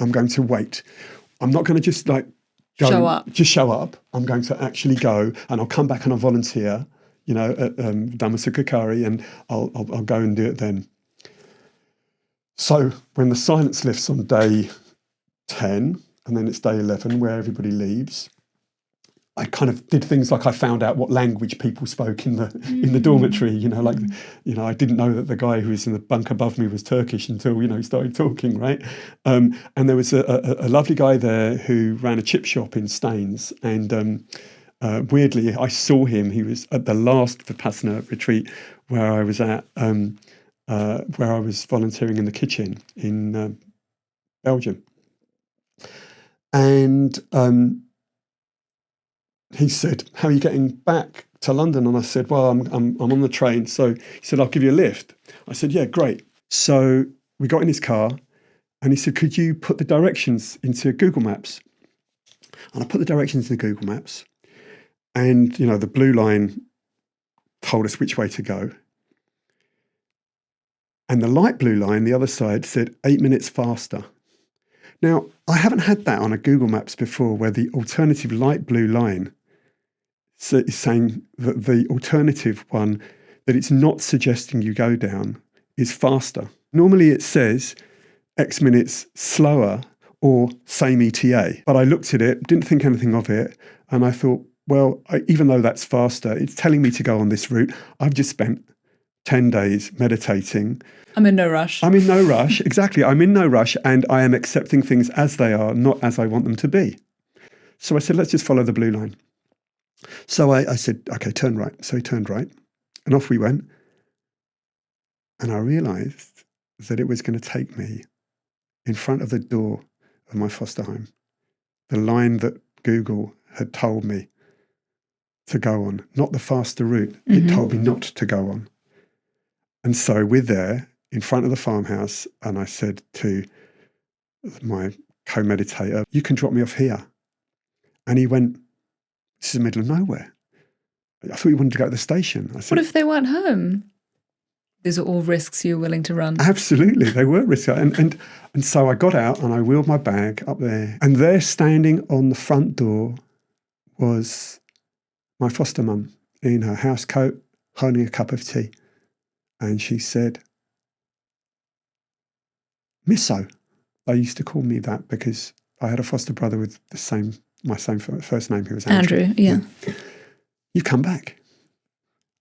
I'm going to wait. I'm not going to just go show up. Just show up. I'm going to actually go, and I'll come back and I'll volunteer, at Dhammasukakari, and I'll go and do it then. So when the silence lifts on day 10, and then it's day 11 where everybody leaves, I kind of did things like I found out what language people spoke in the dormitory. I didn't know that the guy who was in the bunk above me was Turkish until he started talking, right? And there was a lovely guy there who ran a chip shop in Staines, and weirdly I saw him. He was at the last Vipassana retreat where I was at, where I was volunteering in the kitchen in Belgium, and he said, how are you getting back to London? And I said, well, I'm on the train. So he said, I'll give you a lift. I said, yeah, great. So we got in his car, and he said, could you put the directions into Google Maps? And I put the directions into Google Maps, and, the blue line told us which way to go. And the light blue line, the other side, said 8 minutes faster. Now, I haven't had that on a Google Maps before, where the alternative light blue line is saying that the alternative one, that it's not suggesting you go down, is faster. Normally it says X minutes slower or same ETA. But I looked at it, didn't think anything of it, and I thought, well, even though that's faster, it's telling me to go on this route. I've just spent 10 days meditating. I'm in no rush. I'm in no rush. Exactly. I'm in no rush, and I am accepting things as they are, not as I want them to be. So I said, let's just follow the blue line. So I said, okay, turn right. So he turned right, and off we went. And I realized that it was going to take me in front of the door of my foster home, the line that Google had told me to go on, not the faster route. It told me not to go on. And so we're there in front of the farmhouse, and I said to my co-meditator, you can drop me off here. And he went, this is the middle of nowhere. I thought you wanted to go to the station. I said, What if they weren't home? These are all risks you're willing to run. Absolutely, they were risky. And so I got out and I wheeled my bag up there. And there, standing on the front door, was my foster mum in her house coat, holding a cup of tea. And she said, Misso. They used to call me that because I had a foster brother with my same first name, who was Andrew. Yeah. You've come back.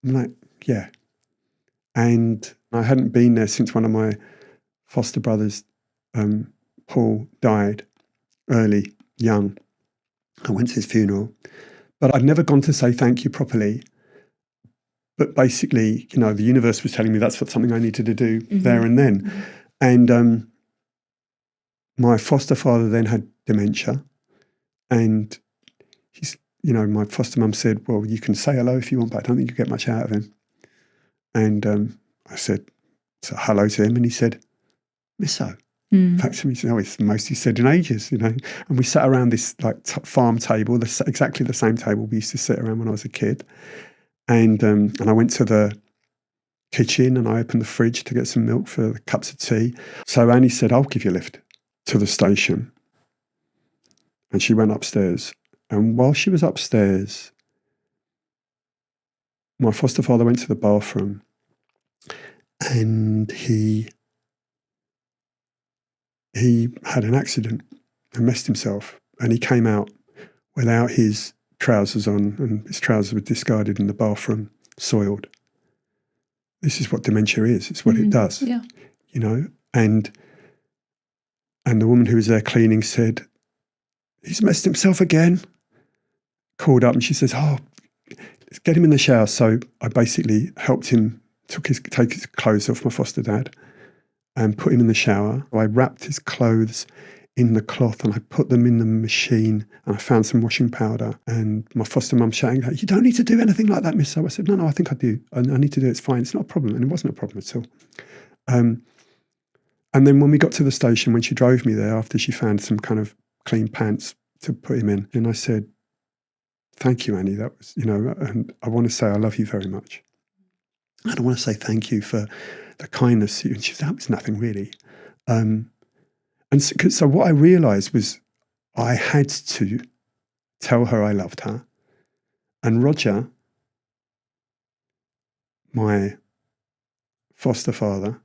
I'm like, yeah. And I hadn't been there since one of my foster brothers, Paul, died early, young. I went to his funeral, but I'd never gone to say thank you properly. But basically, the universe was telling me that's something I needed to do there and then. And my foster father then had dementia, and my foster mum said, well, you can say hello if you want, but I don't think you get much out of him. And I said hello to him, and he said, Misso. In fact, to me, it's the most he said in ages, And we sat around this farm table, exactly the same table we used to sit around when I was a kid. And I went to the kitchen and I opened the fridge to get some milk for the cups of tea. So Annie said, I'll give you a lift to the station. And she went upstairs. And while she was upstairs, my foster father went to the bathroom, and he had an accident and messed himself, and he came out without his trousers on, and his trousers were discarded in the bathroom, soiled. This is what dementia is. It's what it does. Yeah. And the woman who was there cleaning said, he's messed himself again. Called up and she says, let's get him in the shower. So I basically helped him take his clothes off, my foster dad, and put him in the shower. I wrapped his clothes in the cloth and I put them in the machine, and I found some washing powder, and my foster mum shouting, you don't need to do anything like that, miss. So I said, no, I think I do. I need to do it. It's fine. It's not a problem. And it wasn't a problem at all. And then when we got to the station, when she drove me there, after she found some kind of clean pants to put him in, and I said, thank you, Annie. That was, and I want to say I love you very much. And I want to say thank you for the kindness. And she said, that was nothing really. And so what I realised was I had to tell her I loved her. And Roger, my foster father,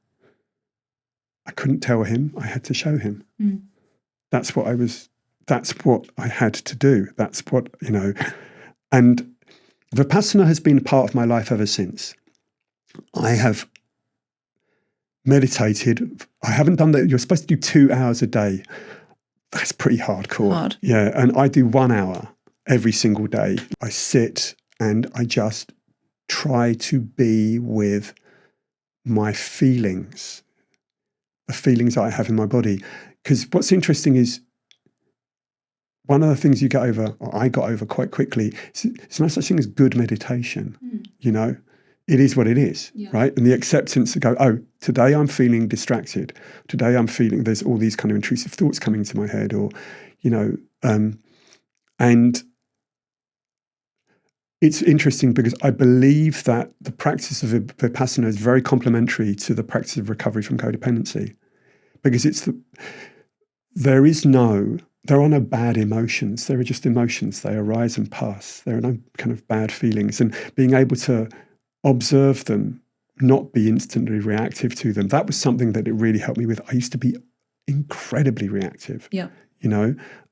I couldn't tell him, I had to show him. That's what I had to do. That's what, and Vipassana has been a part of my life ever since. I have meditated. I haven't done that. You're supposed to do 2 hours a day. That's pretty hardcore. Hard. Yeah. And I do 1 hour every single day. I sit and I just try to be with my feelings, the feelings I have in my body. Because what's interesting is, one of the things you get over, or I got over quite quickly, it's no such thing as good meditation. It is what it is, right? And the acceptance to go, today I'm feeling distracted. Today I'm feeling there's all these kind of intrusive thoughts coming into my head, or, and it's interesting because I believe that the practice of Vipassana is very complementary to the practice of recovery from codependency, because there are no bad emotions. There are just emotions. They arise and pass. There are no kind of bad feelings. And being able to observe them, not be instantly reactive to them, that was something that it really helped me with. I used to be incredibly reactive,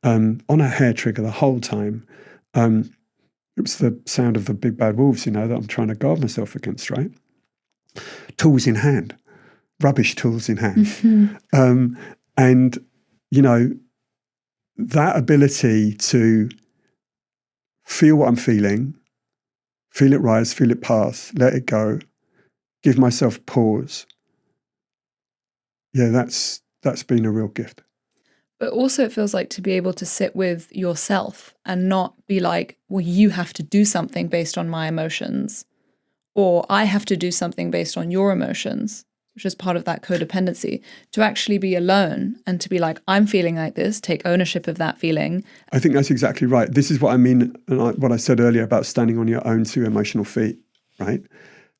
on a hair trigger the whole time. It was the sound of the big bad wolves, that I'm trying to guard myself against, right? Tools in hand, rubbish tools in hand. And, that ability to feel what I'm feeling, feel it rise, feel it pass, let it go, give myself pause. Yeah, that's been a real gift. But also it feels like to be able to sit with yourself and not be like, well, you have to do something based on my emotions, or I have to do something based on your emotions. which is part of that codependency, to actually be alone and to be like, I'm feeling like this, take ownership of that feeling. I think that's exactly right. This is what I mean, and what I said earlier about standing on your own two emotional feet, right?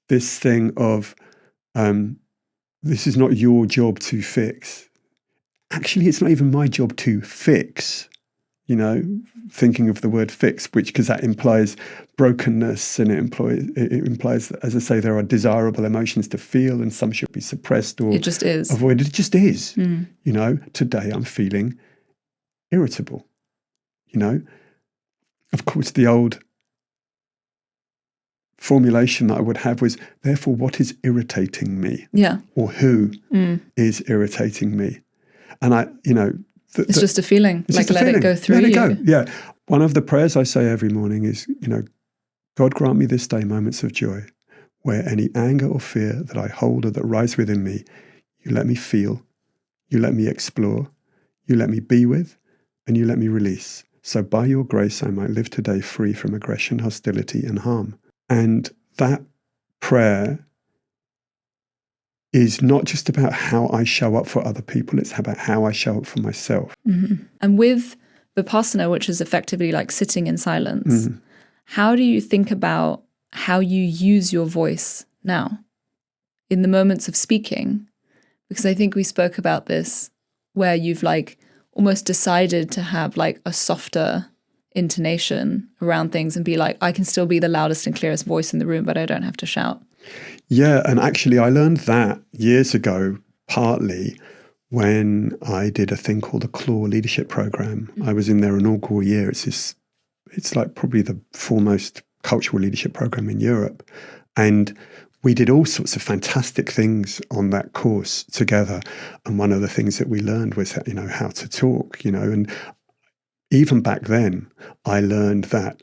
This thing of, this is not your job to fix. Actually, it's not even my job to fix, thinking of the word fix, because that implies brokenness, and it implies that, as I say, there are desirable emotions to feel and some should be suppressed or it just is. avoided. It just is. Today I'm feeling irritable. Of course, the old formulation that I would have was, therefore, what is irritating me? Yeah. Or who is irritating me? And it's just a feeling. Like, let it go through you. Go. Yeah. One of the prayers I say every morning is, God grant me this day moments of joy, where any anger or fear that I hold or that rise within me, you let me feel, you let me explore, you let me be with, and you let me release. So by your grace, I might live today free from aggression, hostility, and harm. And that prayer is not just about how I show up for other people, it's about how I show up for myself. Mm-hmm. And with vipassana, which is effectively like sitting in silence, how do you think about how you use your voice now in the moments of speaking? Because I think we spoke about this, where you've like almost decided to have like a softer intonation around things and be like, I can still be the loudest and clearest voice in the room, but I don't have to shout. Yeah, and actually I learned that years ago, partly when I did a thing called the Claw Leadership Program. I was in their inaugural year. It's like probably the foremost cultural leadership program in Europe. And we did all sorts of fantastic things on that course together. And one of the things that we learned was, how to talk, and even back then I learned that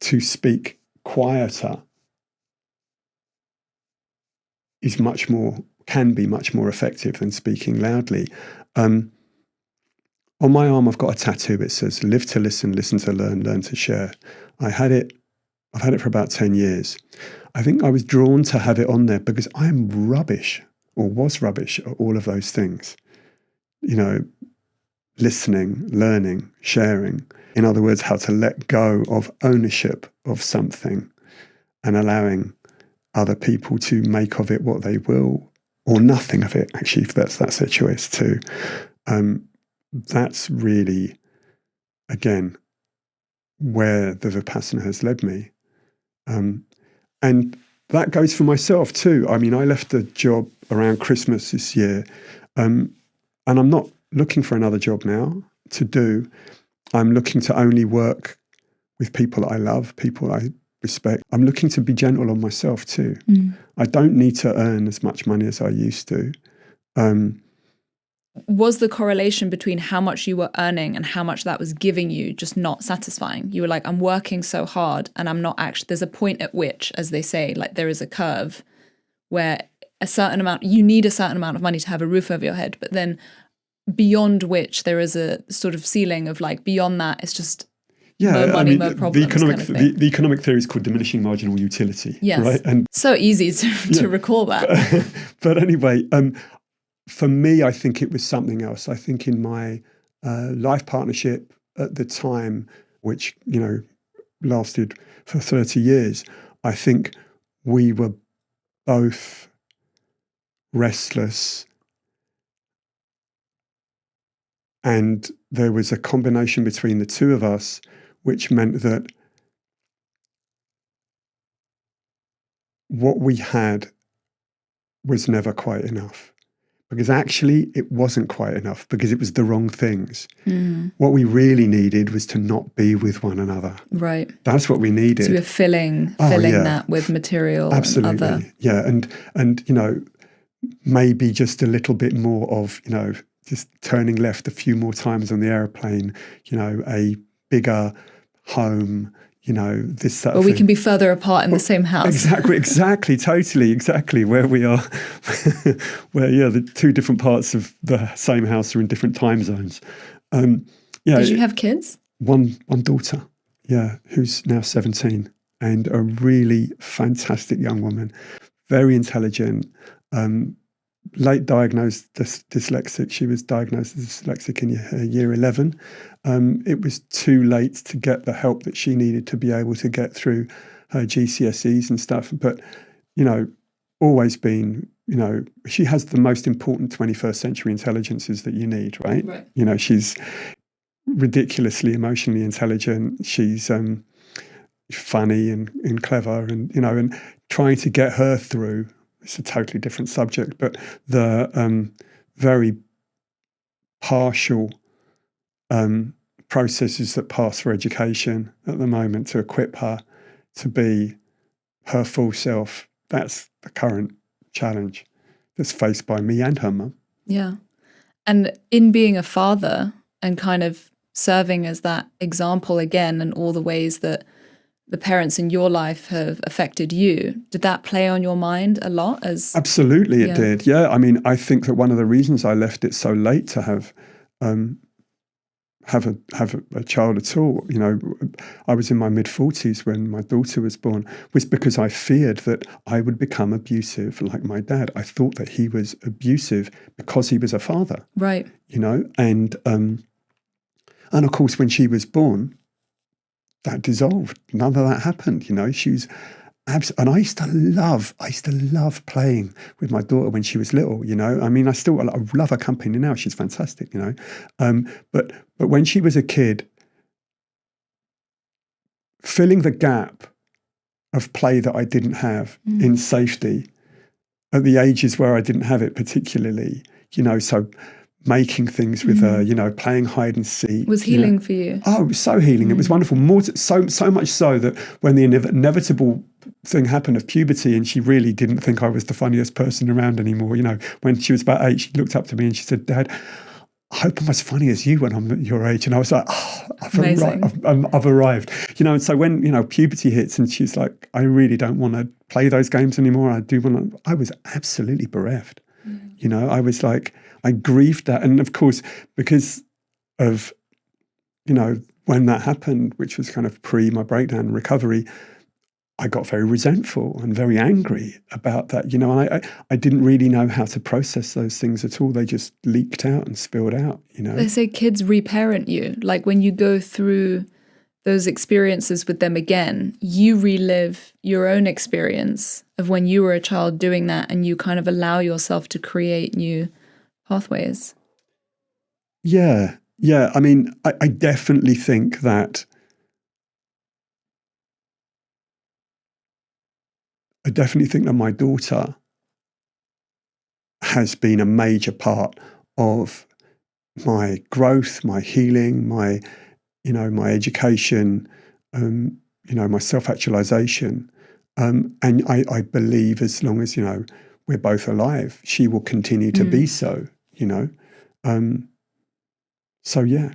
to speak quieter can be much more effective than speaking loudly. On my arm, I've got a tattoo that says, live to listen, listen to learn, learn to share. I've had it for about 10 years. I think I was drawn to have it on there because I am rubbish, or was rubbish, at all of those things. Listening, learning, sharing. In other words, how to let go of ownership of something and allowing other people to make of it what they will, or nothing of it, actually, if that's their choice too. That's really, again, where the Vipassana has led me. And that goes for myself too. I mean, I left a job around Christmas this year, and I'm not looking for another job now to do. I'm looking to only work with people I love, people I respect. I'm looking to be gentle on myself too. I don't need to earn as much money as I used to. Was the correlation between how much you were earning and how much that was giving you just not satisfying? You were like, I'm working so hard and I'm not actually, there's a point at which, as they say, like there is a curve where you need a certain amount of money to have a roof over your head, but then beyond which there is a sort of ceiling of like, beyond that, it's just more money, more problems. The economic theory is called diminishing marginal utility. Yes. Right? And so easy to recall that. But anyway, for me, I think it was something else. I think in my life partnership at the time, which, lasted for 30 years, I think we were both restless, and there was a combination between the two of us, which meant that what we had was never quite enough. Because actually it wasn't quite enough, because it was the wrong things. What we really needed was to not be with one another. Right. That's what we needed. So you're filling that with material. Absolutely. And other. Yeah. And maybe just a little bit more of, just turning left a few more times on the airplane, a bigger home, this sort of we thing. can be further apart in the same house. Exactly, totally, exactly. Where we are, the two different parts of the same house are in different time zones. Did you have kids? One daughter, who's now 17, and a really fantastic young woman, very intelligent, late diagnosed dyslexic. She was diagnosed as dyslexic in year 11. It was too late to get the help that she needed to be able to get through her GCSEs and stuff. But, always been, she has the most important 21st century intelligences that you need, right? She's ridiculously emotionally intelligent. She's funny and clever, and trying to get her through, it's a totally different subject, but the very partial processes that pass for education at the moment to equip her to be her full self, that's the current challenge that's faced by me and her mum. Yeah. And in being a father and kind of serving as that example again, and all the ways that the parents in your life have affected you, did that play on your mind a lot? Absolutely it did. Yeah. I mean, I think that one of the reasons I left it so late to have a child at all, I was in my mid-40s when my daughter was born, was because I feared that I would become abusive like my dad. I thought that he was abusive because he was a father. Right. And of course, when she was born, that dissolved. None of that happened. She was and I used to love playing with my daughter when she was little. I mean, I love her company now. She's fantastic. But when she was a kid, filling the gap of play that I didn't have in safety at the ages where I didn't have it particularly, so making things with her, playing hide and seek. Was healing for you? Oh, it was so healing. It was wonderful. So much so that when the inevitable thing happened of puberty, and she really didn't think I was the funniest person around anymore. When she was about 8, she looked up to me and she said, "Dad, I hope I'm as funny as you when I'm your age." And I was like, "Oh, I've arrived." And so when, puberty hits and she's like, "I really don't want to play those games anymore. I was absolutely bereft. I was like, I grieved that. And of course, because of, when that happened, which was kind of pre my breakdown and recovery, I got very resentful and very angry about that, and I didn't really know how to process those things at all. They just leaked out and spilled out, They say kids reparent you. Like when you go through those experiences with them again, you relive your own experience of when you were a child doing that, and you kind of allow yourself to create new pathways. Yeah. I mean, I definitely think that my daughter has been a major part of my growth, my healing, my education, my self-actualization. And I believe as long as, we're both alive, she will continue to be so, so yeah.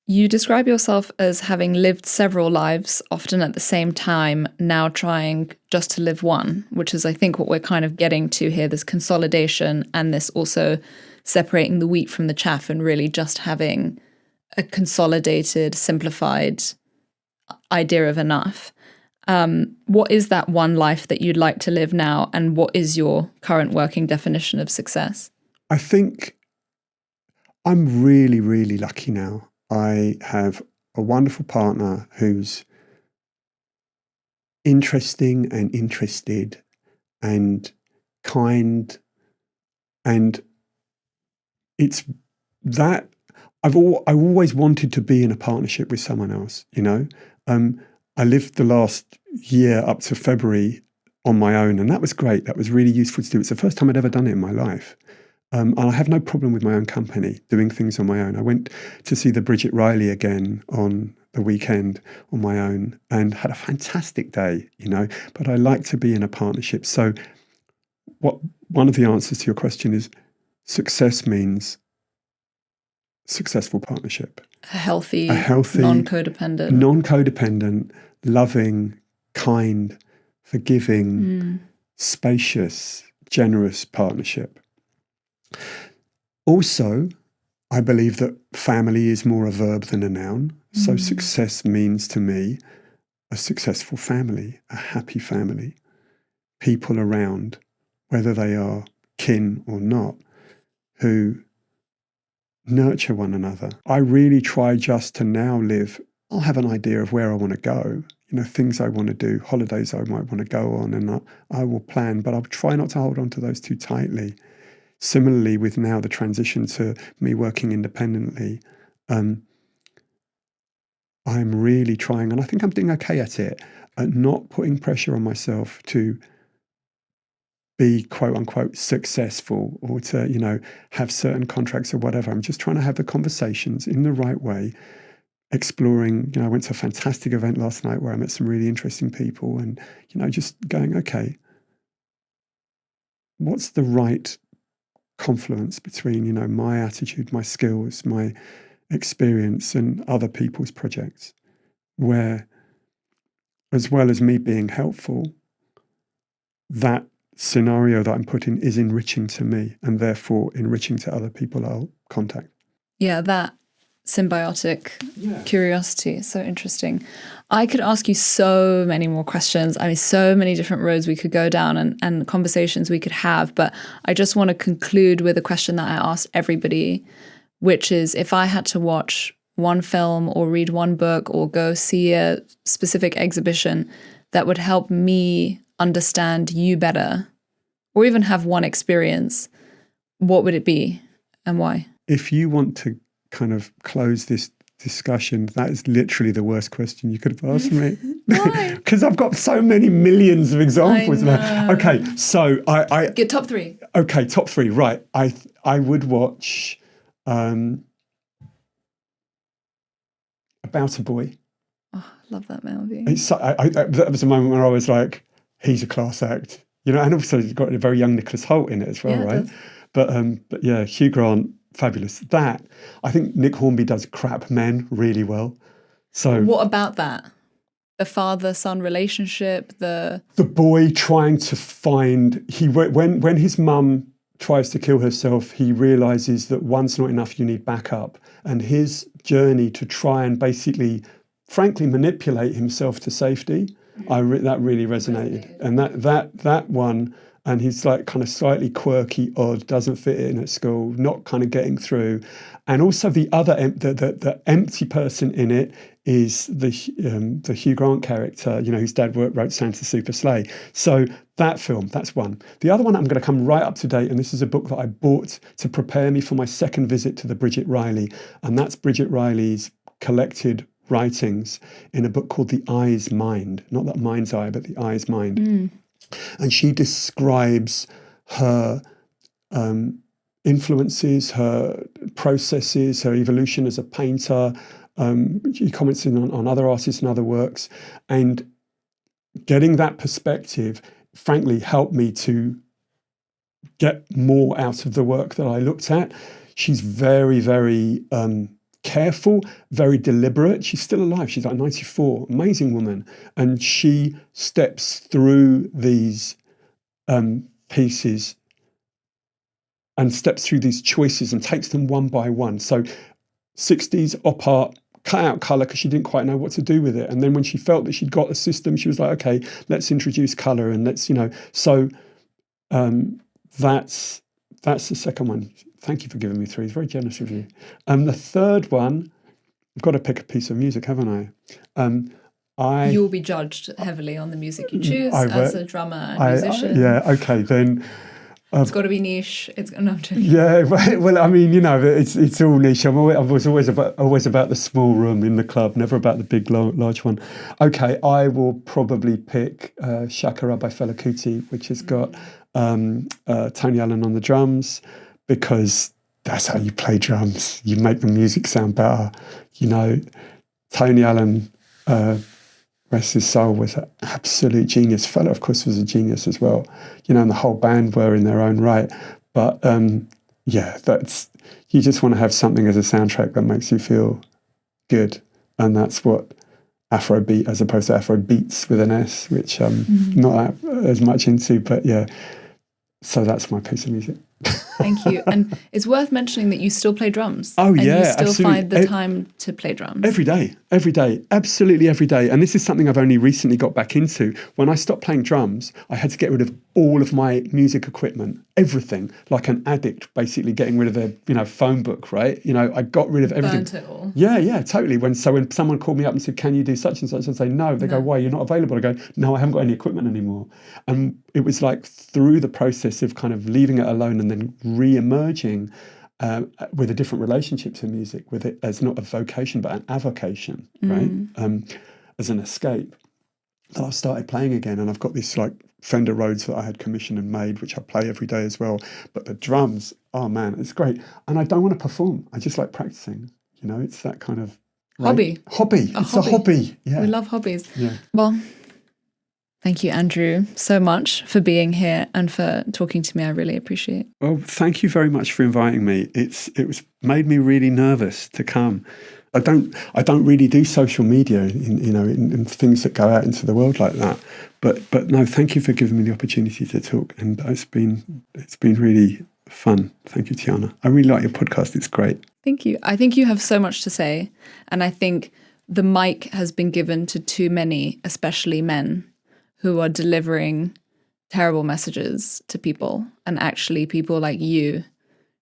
You describe yourself as having lived several lives, often at the same time, now trying just to live one, which is, I think, what we're kind of getting to here, this consolidation and this also separating the wheat from the chaff and really just having a consolidated, simplified idea of enough. What is that one life that you'd like to live now, and what is your current working definition of success? I think I'm really, really lucky now. I have a wonderful partner who's interesting and interested and kind, and it's that I always wanted to be in a partnership with someone else. I lived the last year up to February on my own, and that was great. That was really useful to do. It's the first time I'd ever done it in my life. And I have no problem with my own company, doing things on my own. I went to see the Bridget Riley again on the weekend on my own and had a fantastic day, but I like to be in a partnership. So one of the answers to your question is success means successful partnership. A healthy non-codependent, loving, kind, forgiving, spacious, generous partnership. Also, I believe that family is more a verb than a noun. So success means to me a successful family, a happy family, people around whether they are kin or not, who nurture one another. I really try just to now live. I'll have an idea of where I want to go, things I want to do, holidays I might want to go on, and I will plan, but I'll try not to hold on to those too tightly. Similarly, with now the transition to me working independently, I'm really trying, and I think I'm doing okay at it, at not putting pressure on myself to be quote unquote successful or to, have certain contracts or whatever. I'm just trying to have the conversations in the right way, exploring. I went to a fantastic event last night where I met some really interesting people, and, just going, okay, what's the right confluence between, my attitude, my skills, my experience, and other people's projects, where, as well as me being helpful, that scenario that I'm putting is enriching to me and therefore enriching to other people I'll contact. Yeah, that symbiotic curiosity is so interesting. I could ask you so many more questions. I mean, so many different roads we could go down and conversations we could have. But I just want to conclude with a question that I asked everybody, which is, if I had to watch one film or read one book or go see a specific exhibition that would help me understand you better, or even have one experience, what would it be and why? If you want to kind of close this discussion, that is literally the worst question you could have asked me. Why? Because I've got so many millions of examples. Okay, so I get top three. Okay, top three. Right, I would watch About a Boy. Oh, I love that movie. That was a moment where I was like, he's a class act, and also he's got a very young Nicholas Hoult in it as well, right? But yeah, Hugh Grant, fabulous. That, I think Nick Hornby does Crap Men really well. So what about that? The father-son relationship, the boy trying to find, when his mum tries to kill herself, he realizes that one's not enough, you need backup. And his journey to try and basically, frankly, manipulate himself to safety, that really resonated. And that one, and he's like kind of slightly quirky, odd, doesn't fit in at school, not kind of getting through. And also the other, the empty person in it is the Hugh Grant character, whose dad wrote Santa Super Sleigh. So that film, that's one. The other one, I'm going to come right up to date, and this is a book that I bought to prepare me for my second visit to the Bridget Riley, and that's Bridget Riley's collected writings in a book called The Eye's Mind, not that mind's eye, but The Eye's Mind. And she describes her influences, her processes, her evolution as a painter. She comments on other artists and other works, and getting that perspective, frankly, helped me to get more out of the work that I looked at. She's very, very careful, very deliberate. She's still alive. She's like 94, amazing woman. And she steps through these pieces and steps through these choices and takes them one by one. So 60s op art, cut out colour because she didn't quite know what to do with it. And then when she felt that she'd got the system, she was like, okay, let's introduce colour and let's, So that's the second one. Thank you for giving me three. It's very generous of you. The third one, I've got to pick a piece of music, haven't I? You will be judged heavily on the music you choose as a drummer and musician. Okay, then. It's got to be niche. Yeah, well, I mean, it's all niche. I was always about the small room in the club, never about the big, large one. Okay, I will probably pick Shakara by Fela Kuti, which has got Tony Allen on the drums, because that's how you play drums. You make the music sound better. Tony Allen, rest his soul, was an absolute genius. Fella, of course, was a genius as well. And the whole band were in their own right. But that's, you just want to have something as a soundtrack that makes you feel good, and that's what Afrobeat, as opposed to Afrobeats with an S, which I'm not as much into. But yeah, so that's my piece of music. Thank you. And it's worth mentioning that you still play drums. Oh, and yeah, you still absolutely. find the time to play drums. Every day, absolutely every day. And this is something I've only recently got back into. When I stopped playing drums, I had to get rid of all of my music equipment, everything, like an addict, basically getting rid of their, phone book, right? I got rid of everything. Burnt it all. Yeah, totally. When someone called me up and said, "Can you do such and such?" I'd say, "No." They go, "Why? You're not available." I go, "No, I haven't got any equipment anymore." And it was like through the process of kind of leaving it alone and then re-emerging with a different relationship to music, with it as not a vocation but an avocation, right? As an escape, that I've started playing again, and I've got this like Fender Rhodes that I had commissioned and made, which I play every day as well. But the drums, oh man, it's great. And I don't want to perform. I just like practicing. It's that kind of hobby. It's a hobby. Yeah, we love hobbies. Yeah. Well, thank you, Andrew, so much for being here and for talking to me. I really appreciate it. Well, thank you very much for inviting me. It was made me really nervous to come. I don't really do social media in things that go out into the world like that. But no, thank you for giving me the opportunity to talk, and it's been really fun. Thank you, Tiana. I really like your podcast. It's great. Thank you. I think you have so much to say, and I think the mic has been given to too many, especially men, who are delivering terrible messages to people. And actually people like you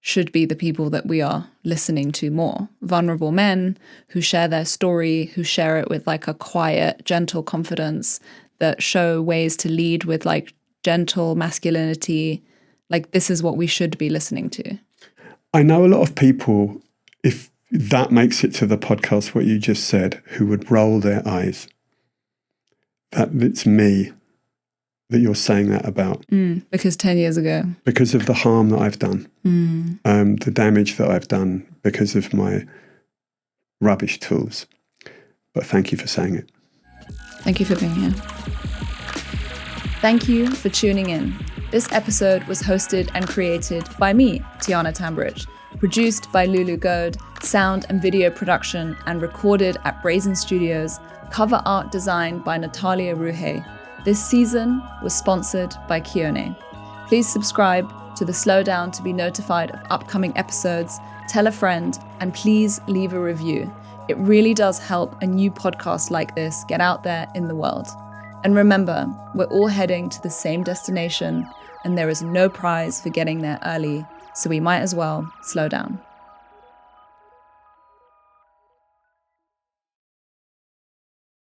should be the people that we are listening to more. Vulnerable men who share their story, who share it with like a quiet, gentle confidence, that show ways to lead with like gentle masculinity. Like this is what we should be listening to. I know a lot of people, if that makes it to the podcast, what you just said, who would roll their eyes. That it's me that you're saying that about. Because 10 years ago. Because of the harm that I've done. The damage that I've done because of my rubbish tools. But thank you for saying it. Thank you for being here. Thank you for tuning in. This episode was hosted and created by me, Tiana Tambridge, produced by Lulu Goad, sound and video production and recorded at Brazen Studios, cover art designed by Natalia Ruhe. This season was sponsored by Kione. Please subscribe to The Slowdown to be notified of upcoming episodes, tell a friend, and please leave a review. It really does help a new podcast like this get out there in the world. And remember, we're all heading to the same destination, and there is no prize for getting there early, so we might as well slow down.